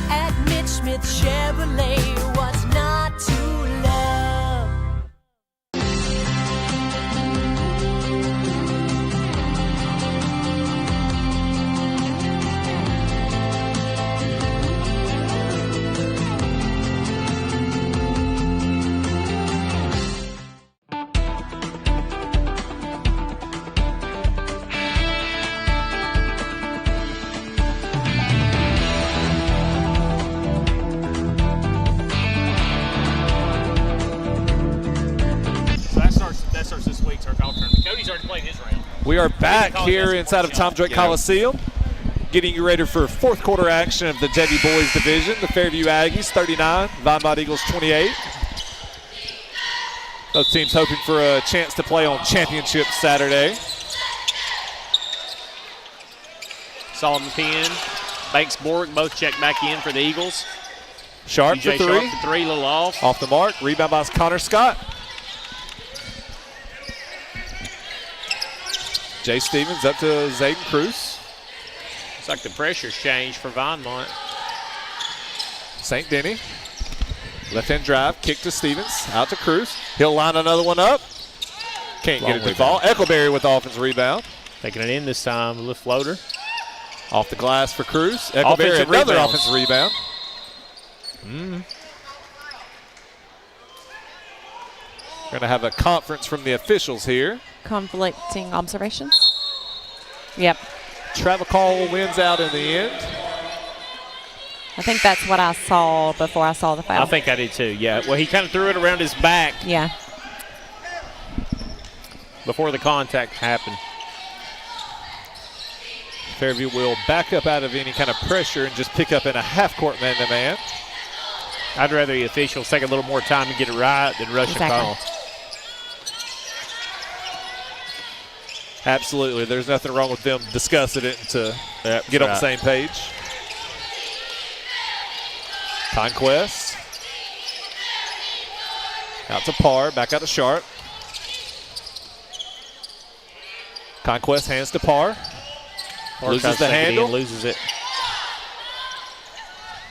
Speaker 15: At Mitch Smith Chevrolet, what's not to love?
Speaker 2: We are back here inside of Tom Drake Coliseum, getting you ready for fourth quarter action of the JV Boys Division. The Fairview Aggies 39, Vinemont Eagles 28. Both teams hoping for a chance to play on championship Saturday.
Speaker 4: Solomon Penn, Banks Borg both check back in for the Eagles.
Speaker 2: Sharp
Speaker 4: DJ
Speaker 2: for 3.
Speaker 4: Sharp for 3, a little off.
Speaker 2: Off the mark. Rebound by Connor Scott. Jay Stevens up to Zayden Cruz.
Speaker 4: Looks like the pressure's changed for Vinemont.
Speaker 2: St. Denny. Left-hand drive, kick to Stevens, out to Cruz. He'll line another one up. Can't get it to fall. Eckleberry with the offensive rebound.
Speaker 4: Taking it in this time, a little floater.
Speaker 2: Off the glass for Cruz. Eckleberry, another offensive rebound. Going to have a conference from the officials here.
Speaker 3: Conflicting observations? Yep.
Speaker 2: Travel call wins out in the end.
Speaker 3: I think that's what I saw before I saw the foul.
Speaker 4: I think I did too, yeah. Well, he kind of threw it around his back.
Speaker 3: Yeah.
Speaker 4: Before the contact happened.
Speaker 2: Fairview will back up out of any kind of pressure and just pick up in a half-court man-to-man.
Speaker 4: I'd rather the officials take a little more time to get it right than rush a call.
Speaker 2: Absolutely. There's nothing wrong with them discussing it to get on the same page. Conquest. Out to Parr. Back out to Sharp. Conquest hands to Parr. Loses the handle.
Speaker 4: Loses it.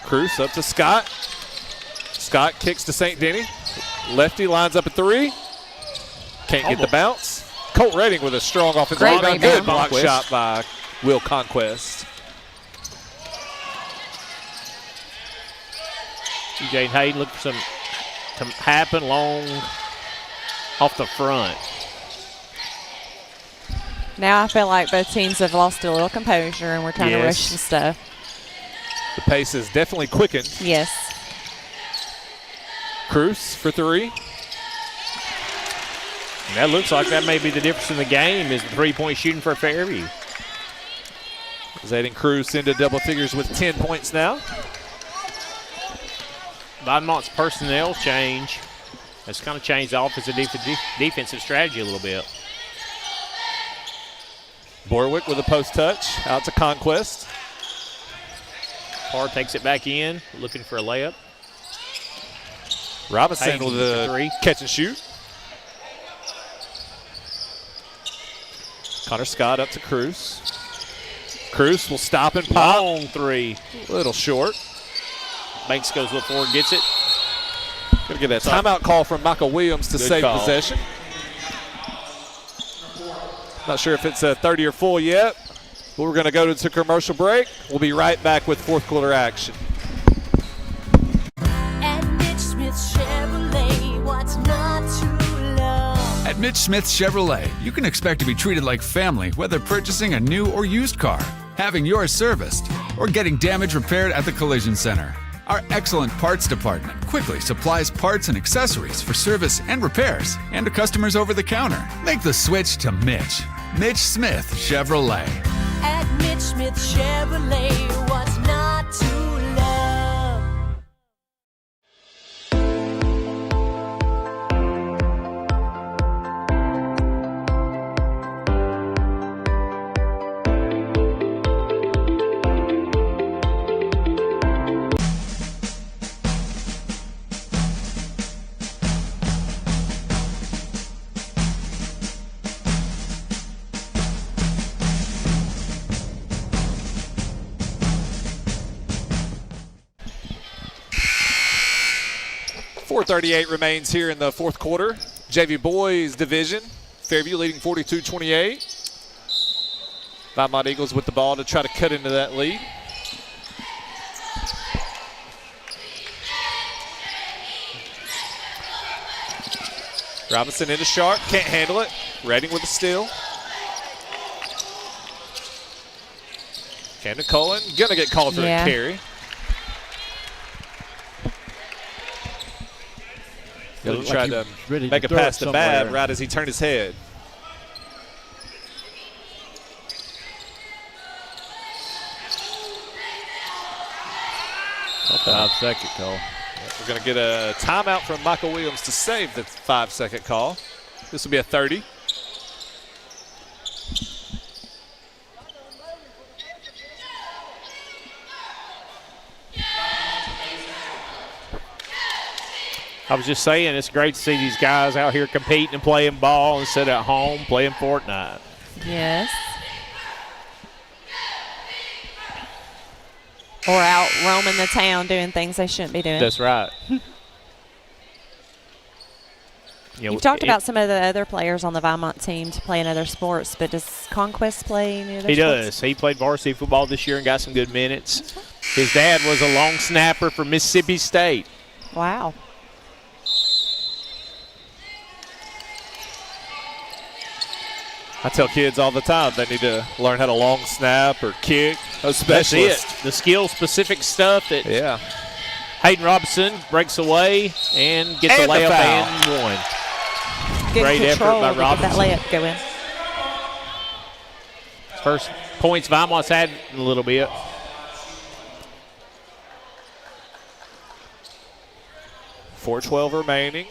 Speaker 2: Cruz up to Scott. Scott kicks to St. Denny. Lefty lines up a 3. Can't get the bounce. Colt Redding with a strong offensive rebound. Good block shot by Will Conquest.
Speaker 4: Jane Hayden looking for some to happen long off the front.
Speaker 3: Now I feel like both teams have lost a little composure and we're kind of rushing stuff.
Speaker 2: The pace is definitely quickened.
Speaker 3: Yes.
Speaker 2: Cruz for 3.
Speaker 4: And that looks like that may be the difference in the game is the three-point shooting for Fairview.
Speaker 2: Zayden Cruz into double figures with 10 points now.
Speaker 4: Vinemont's personnel change has kind of changed the offensive defensive strategy a little bit.
Speaker 2: Borwick with a post touch out to Conquest.
Speaker 4: Parr takes it back in, looking for a layup.
Speaker 2: Robinson
Speaker 4: Hayden
Speaker 2: with a
Speaker 4: 3.
Speaker 2: Catch and shoot. Connor Scott up to Cruz. Cruz will stop and pop.
Speaker 4: Long 3.
Speaker 2: A little short.
Speaker 4: Banks goes with 4, gets it.
Speaker 2: Going to get a timeout call from Michael Williams to save possession. Not sure if it's a 30 or full yet. But we're going to go to commercial break. We'll be right back with fourth quarter action.
Speaker 15: At Mitch Smith Chevrolet, what's not to love?
Speaker 16: At At Mitch Smith Chevrolet, you can expect to be treated like family whether purchasing a new or used car, having yours serviced, or getting damage repaired at the Collision Center. Our excellent parts department quickly supplies parts and accessories for service and repairs, and to customers over the counter. Make the switch to Mitch. Mitch Smith Chevrolet.
Speaker 15: At Mitch Smith Chevrolet, what's not to love?
Speaker 2: .438 remains here in the fourth quarter. JV Boys Division. Fairview leading 42-28. Vinemont Eagles with the ball to try to cut into that lead. Robinson into Sharp, can't handle it. Redding with the steal. Camden Cullen gonna get called for a carry. He tried to make a pass to Babb right as he turned his head.
Speaker 5: Okay. 5-second call.
Speaker 2: We're going to get a timeout from Michael Williams to save the 5-second call. This will be a 30.
Speaker 4: I was just saying, it's great to see these guys out here competing and playing ball instead of at home playing Fortnite.
Speaker 3: Yes. Or out roaming the town doing things they shouldn't be doing.
Speaker 4: That's right.
Speaker 3: You've talked about some of the other players on the Vinemont team to play in other sports, but does Conquest play any other sports?
Speaker 4: He does. He played varsity football this year and got some good minutes. His dad was a long snapper for Mississippi State.
Speaker 3: Wow.
Speaker 2: I tell kids all the time they need to learn how to long snap or kick. A specialist.
Speaker 4: That's it. The skill-specific stuff that Hayden Robinson breaks away and gets a layup and one.
Speaker 3: Good
Speaker 4: Great effort by Robinson.
Speaker 3: Get that layup go in.
Speaker 4: First points Vinemont's had in a little bit.
Speaker 2: .412 remaining.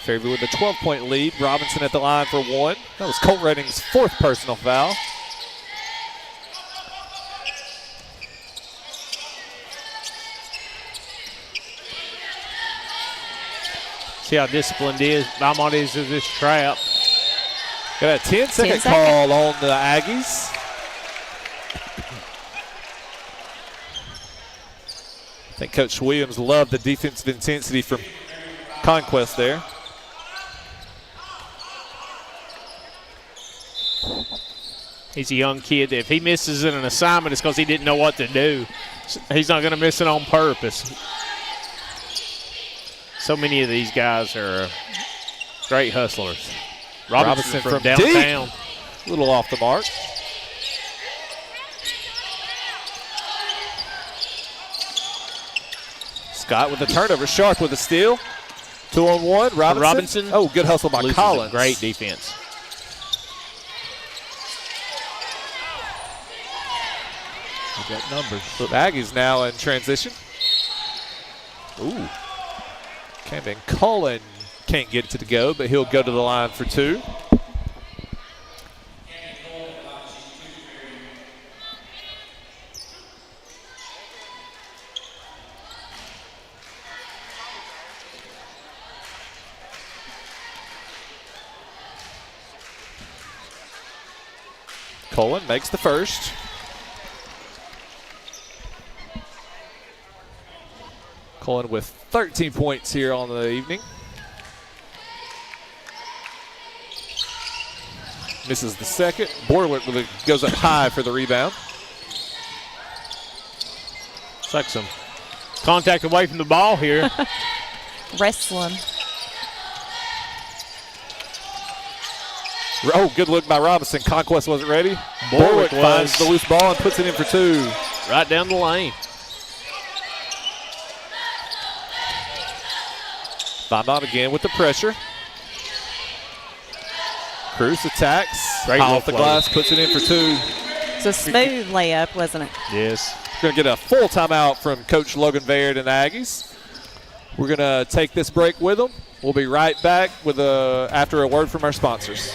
Speaker 2: Fairview with a 12-point lead. Robinson at the line for one. That was Colt Redding's fourth personal foul.
Speaker 4: See how disciplined Vinemont is in this trap.
Speaker 2: Got a 10-second call on the Aggies. I think Coach Williams loved the defensive intensity from Conquest there.
Speaker 4: He's a young kid. If he misses an assignment, it's because he didn't know what to do. He's not going to miss it on purpose. So many of these guys are great hustlers. Robinson from downtown.
Speaker 2: Deep. A little off the mark. Scott with the turnover. Sharp with a steal. 2-on-1. Robinson. Oh, good hustle by Collins.
Speaker 4: Great defense.
Speaker 5: We got numbers.
Speaker 2: Aggies now in transition. Ooh. Camden Cullen can't get it to the go, but he'll go to the line for two. Cullen makes the first. Cullen with 13 points here on the evening. Misses the second. Borwick goes up high for the rebound.
Speaker 4: It's like some contact away from the ball here.
Speaker 3: Wrestling.
Speaker 2: Oh, good look by Robinson. Conquest wasn't ready.
Speaker 4: Borwick
Speaker 2: finds the loose ball and puts it in for 2.
Speaker 4: Right down the lane.
Speaker 2: Vinemont again with the pressure. Cruz attacks.
Speaker 4: Great
Speaker 2: Off the
Speaker 4: floater.
Speaker 2: glass, puts it in for 2.
Speaker 3: It's a smooth layup, wasn't it?
Speaker 4: Yes.
Speaker 2: Going to get a full timeout from Coach Logan Baird and the Aggies. We're going to take this break with them. We'll be right back with after a word from our sponsors.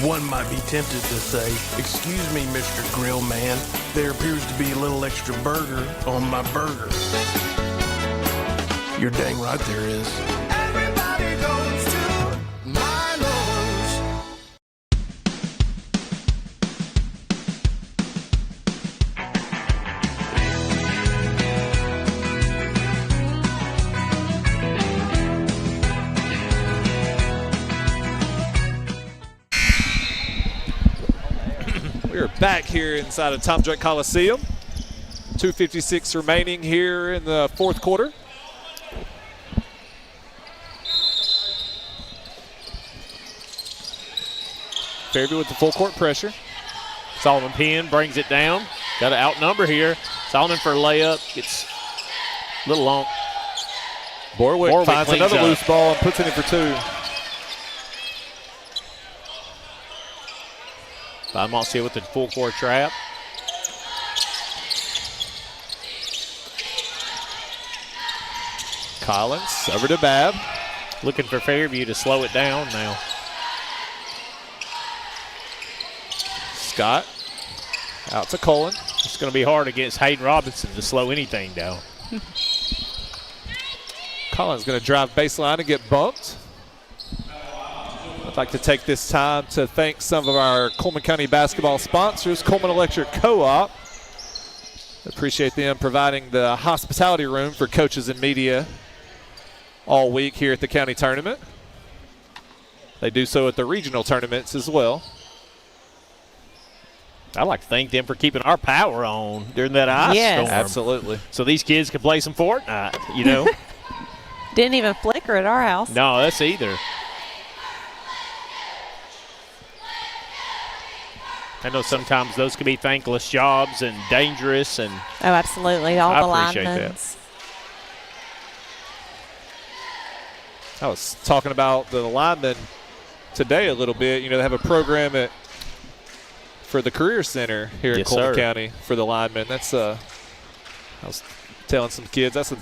Speaker 7: One might be tempted to say, "Excuse me, Mr. Grill Man, there appears to be a little extra burger on my burger." You're dang right there is. Everybody goes to Milo's.
Speaker 2: We are back here inside of Tom Drake Coliseum. 2:56 remaining here in the fourth quarter. Fairview with the full court pressure.
Speaker 4: Solomon Penn brings it down. Got to outnumber here. Solomon for a layup. Gets a little long.
Speaker 2: Borwick finds
Speaker 4: cleans
Speaker 2: another
Speaker 4: up.
Speaker 2: loose ball and puts it in for 2.
Speaker 4: Vinemont here with the full court trap.
Speaker 2: Collins over to Babb.
Speaker 4: Looking for Fairview to slow it down now.
Speaker 2: Scott out to Cullman.
Speaker 4: It's going to be hard against Hayden Robinson to slow anything down.
Speaker 2: Collins going to drive baseline and get bumped. I'd like to take this time to thank some of our Cullman County basketball sponsors, Cullman Electric Co-op. Appreciate them providing the hospitality room for coaches and media all week here at the county tournament. They do so at the regional tournaments as well.
Speaker 4: I'd like to thank them for keeping our power on during that ice storm.
Speaker 2: Absolutely.
Speaker 4: So these kids can play some Fortnite, you know.
Speaker 3: Didn't even flicker at our house.
Speaker 4: No, that's either. I know sometimes those can be thankless jobs and dangerous, and
Speaker 3: Oh, absolutely. All
Speaker 4: I
Speaker 3: the
Speaker 4: appreciate
Speaker 3: linemen.
Speaker 4: that.
Speaker 2: I was talking about the linemen today a little bit. You know, they have a program for the Career Center here in
Speaker 4: Yes,
Speaker 2: Cullman
Speaker 4: sir.
Speaker 2: County for the linemen. That's I was telling some kids that's a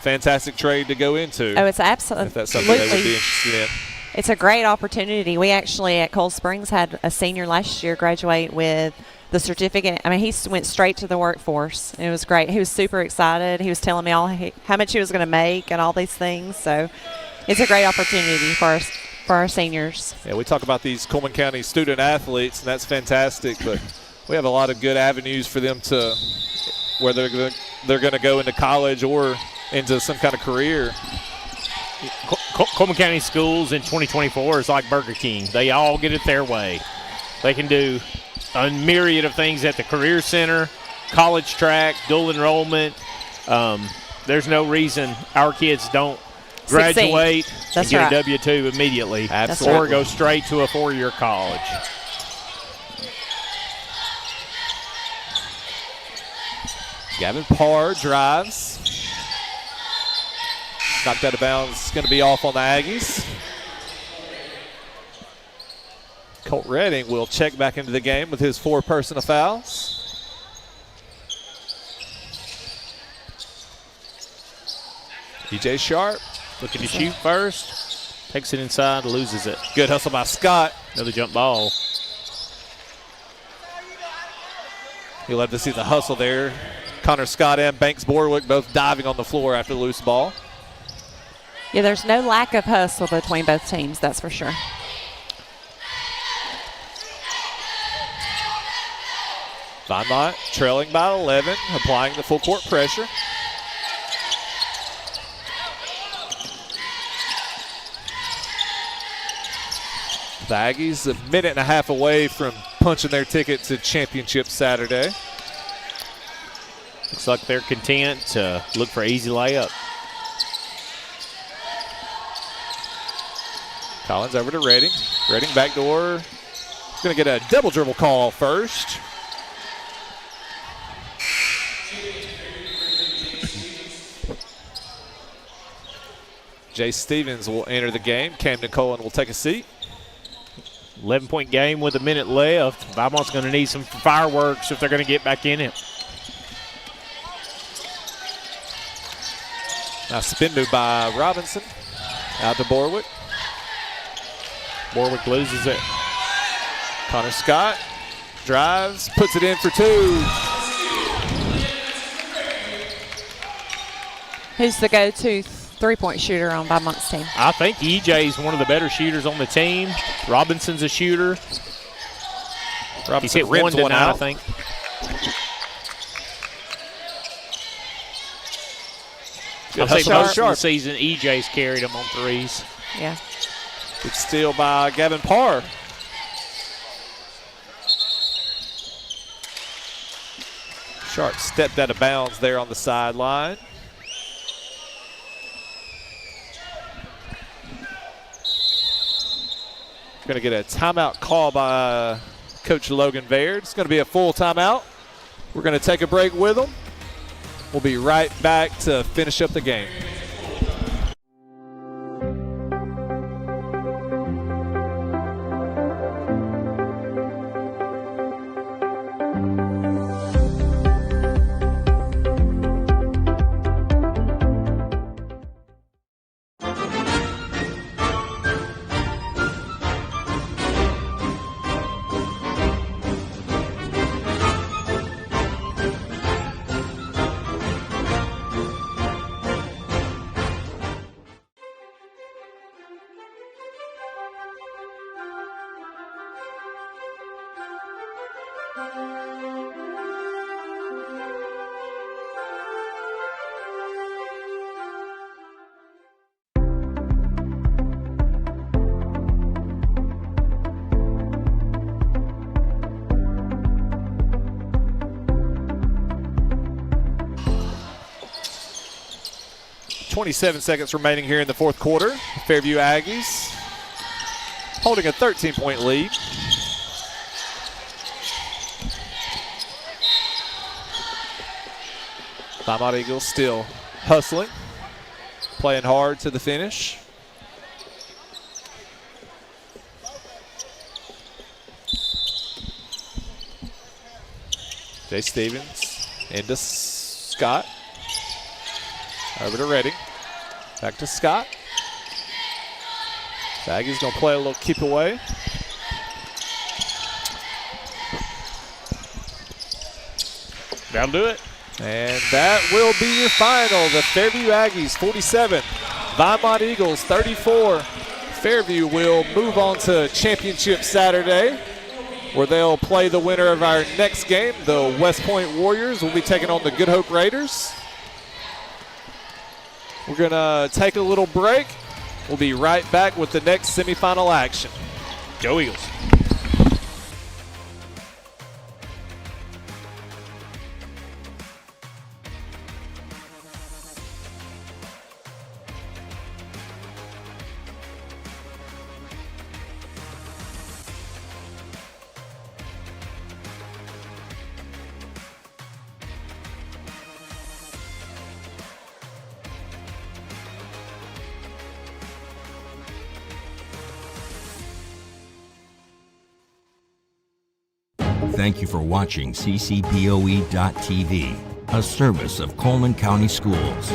Speaker 2: fantastic trade to go into.
Speaker 3: Oh, it's absolutely.
Speaker 2: If that's something they would be interested in.
Speaker 3: It's a great opportunity. We actually at Cold Springs had a senior last year graduate with the certificate. I mean, he went straight to the workforce. It was great. He was super excited. He was telling me how much he was going to make and all these things. So it's a great opportunity for our seniors.
Speaker 2: Yeah, we talk about these Cullman County student athletes, and that's fantastic. But we have a lot of good avenues for them to where they're going to go into college or into some kind of career.
Speaker 4: Cullman County schools in 2024 is like Burger King. They all get it their way. They can do a myriad of things at the Career Center, college track, dual enrollment. There's no reason our kids don't graduate and get a W-2 immediately.
Speaker 2: Absolutely.
Speaker 4: Or go straight to a 4-year college.
Speaker 2: Gavin Parr drives. Knocked out of bounds. It's going to be off on the Aggies. Colt Redding will check back into the game with his 4 personal fouls. DJ Sharp
Speaker 4: looking to shoot first. Takes it inside, loses it.
Speaker 2: Good hustle by Scott.
Speaker 4: Another jump ball.
Speaker 2: You'll have to see the hustle there. Connor Scott and Banks Borwick both diving on the floor after the loose ball.
Speaker 3: Yeah, there's no lack of hustle between both teams, that's for sure.
Speaker 2: Vinemont trailing by 11, applying the full court pressure. The Aggies a minute and a half away from punching their ticket to championship Saturday.
Speaker 4: Looks like they're content to look for easy layup.
Speaker 2: Collins over to Redding. Redding backdoor. Going to get a double dribble call first. Jay Stevens will enter the game. Camden Cullen will take a seat.
Speaker 4: 11-point game with a minute left. Vinemont's going to need some fireworks if they're going to get back in it.
Speaker 2: Now spin move by Robinson. Out to Borwick.
Speaker 4: Borwick loses it.
Speaker 2: Connor Scott drives, puts it in for two.
Speaker 3: Who's the go-to three-point shooter on Vinemont's team?
Speaker 4: I think EJ is one of the better shooters on the team. Robinson's a shooter. He's hit one tonight, I think. I'd say most of the season, EJ's carried him on threes.
Speaker 3: Yeah.
Speaker 2: Good steal by Gavin Parr. Sharp stepped out of bounds there on the sideline. Going to get a timeout call by Coach Logan Baird. It's going to be a full timeout. We're going to take a break with them. We'll be right back to finish up the game. .27 seconds remaining here in the fourth quarter. Fairview Aggies holding a 13-point lead. Vinemont Eagles still hustling, playing hard to the finish. Jay Stevens into Scott. Over to Redding. Back to Scott. The Aggies going to play a little keep away.
Speaker 4: That'll do it.
Speaker 2: And that will be your final. The Fairview Aggies 47, Vinemont Eagles 34. Fairview will move on to Championship Saturday, where they'll play the winner of our next game. The West Point Warriors will be taking on the Good Hope Raiders. We're going to take a little break. We'll be right back with the next semifinal action.
Speaker 4: Go Eagles.
Speaker 1: Thank you for watching CCPOE.TV, a service of Cullman County Schools.